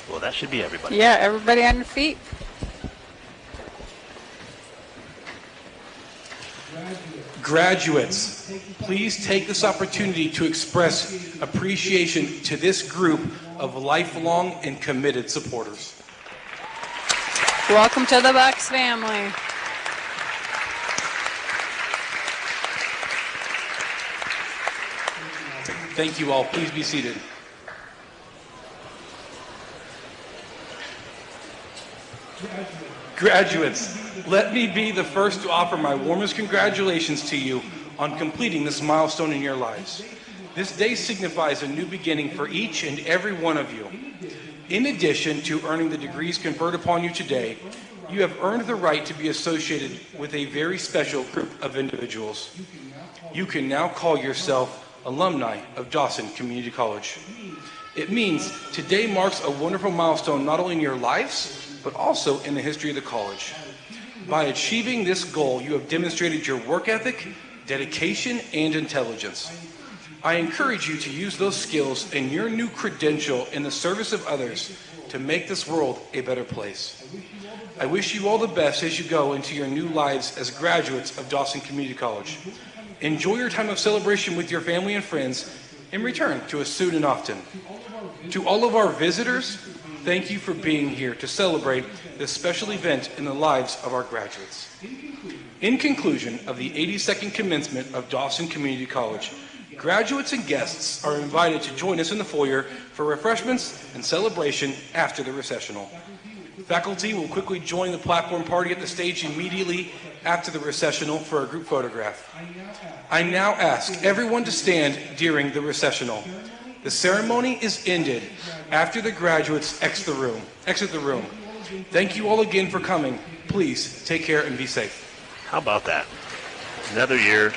Well, that should be everybody. Yeah, everybody on your feet. Graduates, please take this opportunity to express appreciation to this group of lifelong and committed supporters. Welcome to the Bucks family. Thank you all. Please be seated. Graduates, let me be the first to offer my warmest congratulations to you on completing this milestone in your lives. This day signifies a new beginning for each and every one of you. In addition to earning the degrees conferred upon you today, you have earned the right to be associated with a very special group of individuals. You can now call yourself alumni of Dawson Community College. It means today marks a wonderful milestone not only in your lives, but also in the history of the college. By achieving this goal, you have demonstrated your work ethic, dedication, and intelligence. I encourage you to use those skills and your new credential in the service of others to make this world a better place. I wish you all the best as you go into your new lives as graduates of Dawson Community College. Enjoy your time of celebration with your family and friends, and return to us soon and often. To all of our visitors, thank you for being here to celebrate this special event in the lives of our graduates. In conclusion of the 82nd commencement of Dawson Community College, graduates and guests are invited to join us in the foyer for refreshments and celebration after the recessional. Faculty will quickly join the platform party at the stage immediately after the recessional for a group photograph. I now ask everyone to stand during the recessional. The ceremony is ended after the graduates exit the room. Thank you all again for coming. Please take care and be safe. How about that? Another year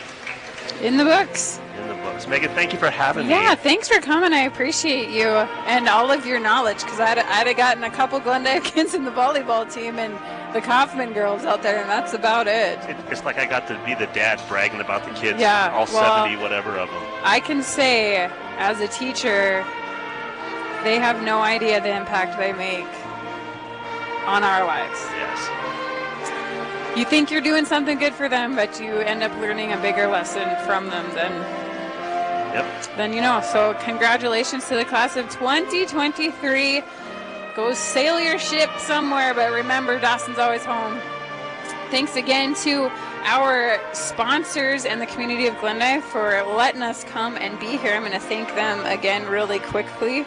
in the books. in the books. Megan, thank you for having me. Yeah, thanks for coming. I appreciate you and all of your knowledge, because I'd have gotten a couple Glendive kids in the volleyball team and the Kaufman girls out there, and that's about it. It's like I got to be the dad bragging about the kids, Yeah, all well, 70 whatever of them. I can say, as a teacher, they have no idea the impact they make on our lives. Yes. You think you're doing something good for them, but you end up learning a bigger lesson from them than you know. So congratulations to the class of 2023. Go sail your ship somewhere, but remember, Dawson's always home. Thanks again to our sponsors and the community of Glendive for letting us come and be here. I'm going to thank them again really quickly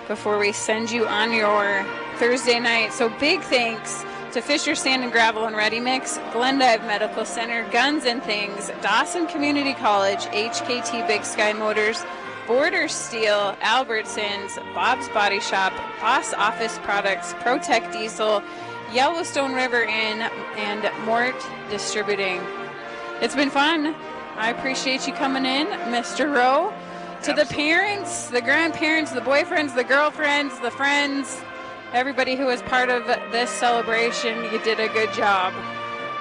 before we send you on your Thursday night. So big thanks to Fisher Sand and Gravel and Ready Mix, Glendive Medical Center, Guns and Things, Dawson Community College, HKT Big Sky Motors, Border Steel, Albertsons, Bob's Body Shop, Boss Office Products, ProTech Diesel, Yellowstone River Inn, and Mort Distributing. It's been fun. I appreciate you coming in, Mr. Rowe. To the parents, the grandparents, the boyfriends, the girlfriends, the friends, everybody who was part of this celebration, you did a good job.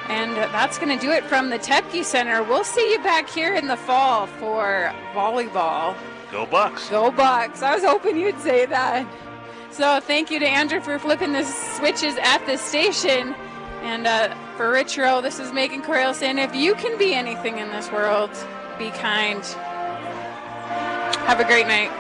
And that's going to do it from the Tepke Center. We'll see you back here in the fall for volleyball. Go Bucks. Go Bucks. I was hoping you'd say that. So thank you to Andrew for flipping the switches at the station. And for Rich Rowe, this is Megan Coyle saying, if you can be anything in this world, be kind. Have a great night.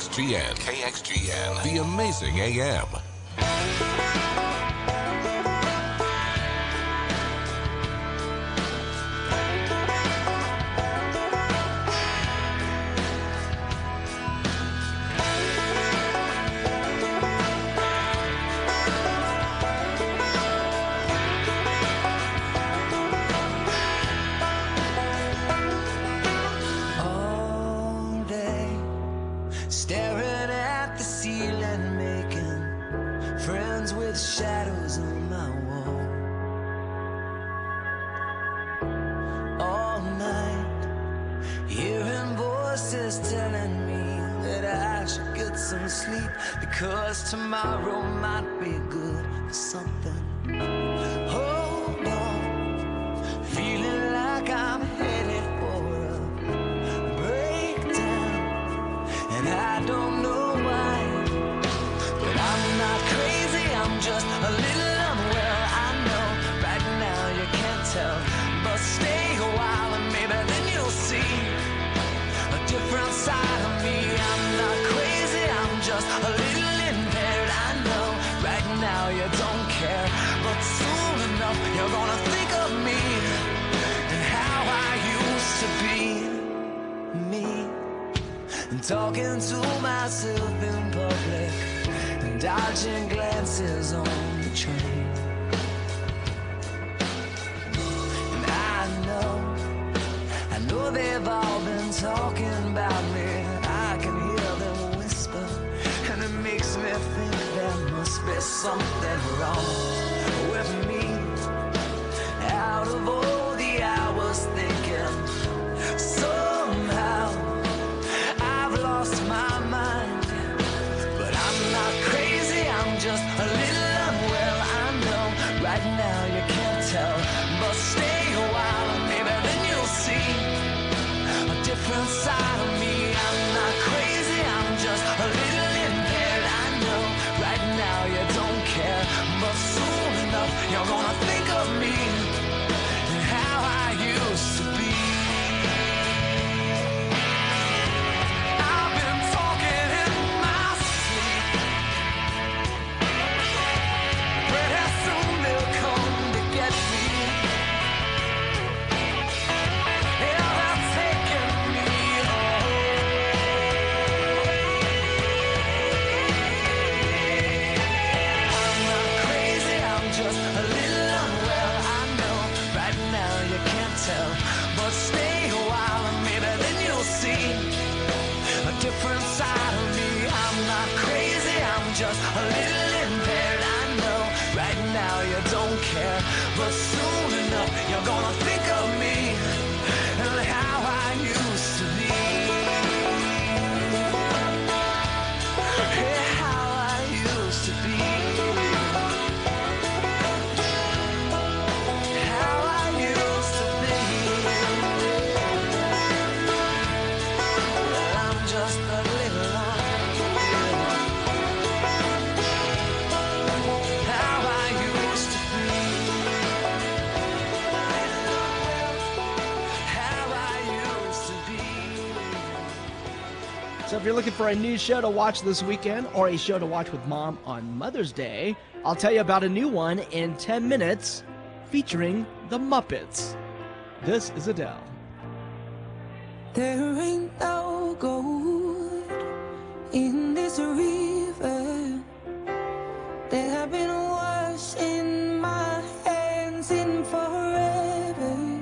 KXGN, the amazing AM. All day, staring at the ceiling, making friends with shadows on my wall. All night, hearing voices telling me that I should get some sleep, because tomorrow might be good for something. Hold on, feeling like I'm headed for a breakdown, and I don't know why, but I'm not crazy, I'm just a little unwell. I know right now you can't tell, but stay a while and maybe then you'll see a different side of me. I'm not crazy, I'm just a little impaired. I know right now you don't care, but soon enough you're gonna think of me and how I used to be me, and talking to myself in public and dodging glances on the train. And I know they've all been talking about me. I can hear them whisper, and it makes me think there must be something wrong with me. Out of all the hours thinking, somehow I've lost my mind. But I'm not crazy, I'm just a little unwell. I know right now you can't tell, but stay a while and maybe then you'll see a different side of me. I'm not crazy, I'm just a little impaired. I know right now you don't care, but soon enough you're gonna think of me and how I used to be. I've been talking in my sleep. Pretty soon they'll come to get me. Yeah, they're taking me I'm not crazy, I'm just a little unwell. I know right now you can't tell, but stay a while and maybe then you'll see a different side of me. I'm not crazy, I'm just a little impaired. I know right now you don't care, but soon enough you're gonna think of me and how I used to be. Yeah, how I used to be. How I used to be. Well, I'm just a little unwell. How I used to be. How I used to be. So if you're looking for a new show to watch this weekend or a show to watch with Mom on Mother's Day, I'll tell you about a new one in 10 minutes featuring the Muppets. This is Adele. There ain't no gold in this river that I've been washing my hands in forever.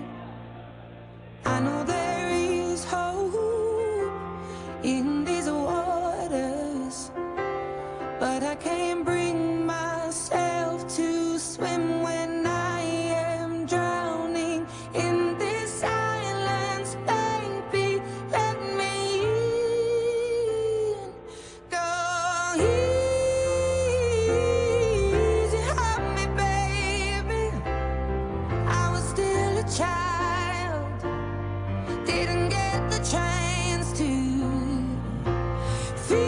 I know there is hope in these waters, but I can't bring myself to swim when I am drowning in this silence. Baby, let me in. Go easy on me, baby. I was still a child, didn't get the chance to feel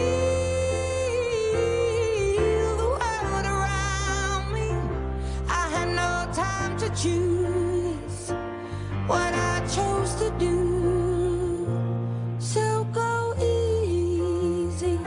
the world around me. I had no time to choose what I chose to do. So go easy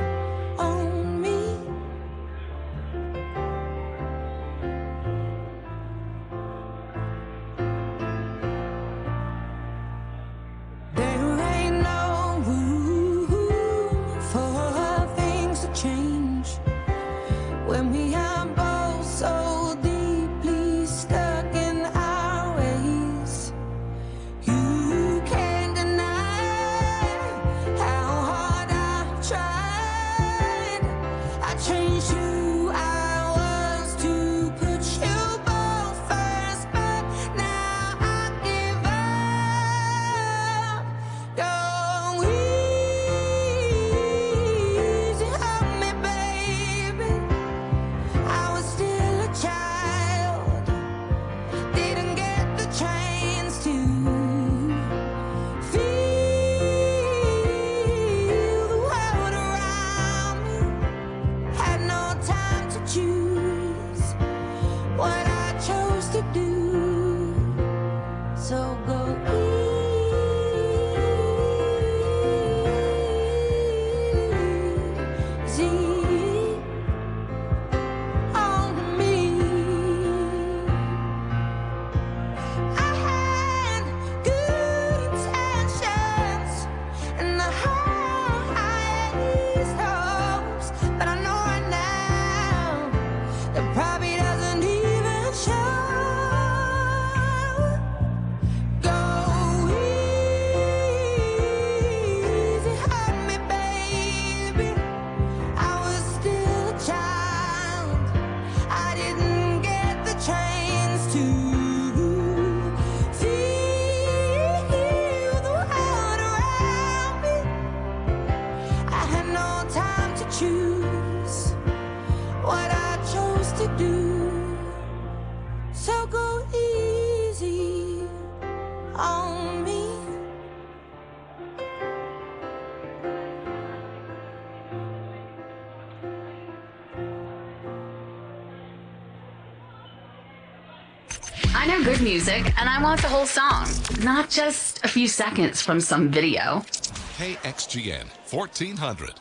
I know good music, and I want the whole song, not just a few seconds from some video. KXGN 1400.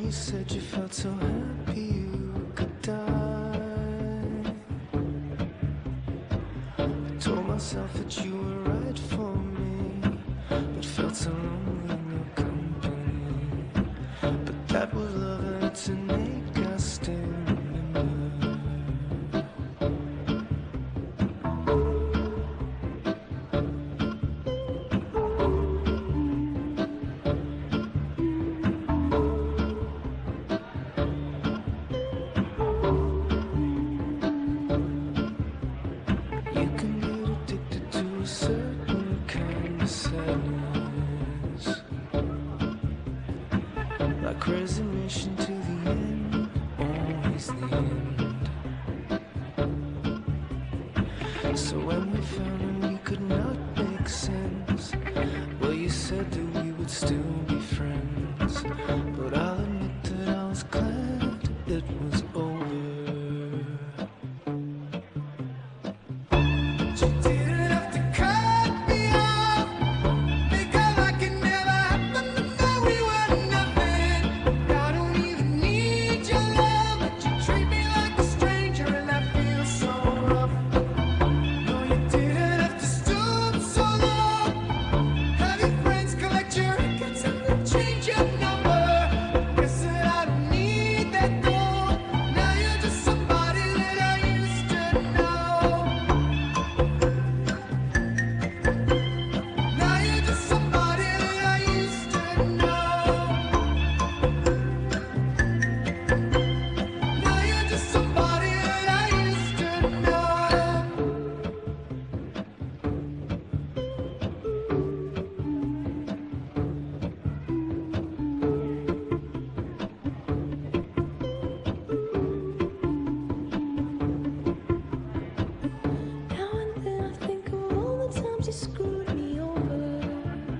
You said you felt so happy you could die. I told myself that you were right for me, but felt so lonely in your company. But that was love and it's innate, I still remember. So when we found him, we could not make sense. Well, you said that we would still be friends, but I'll admit that I was glad it was over.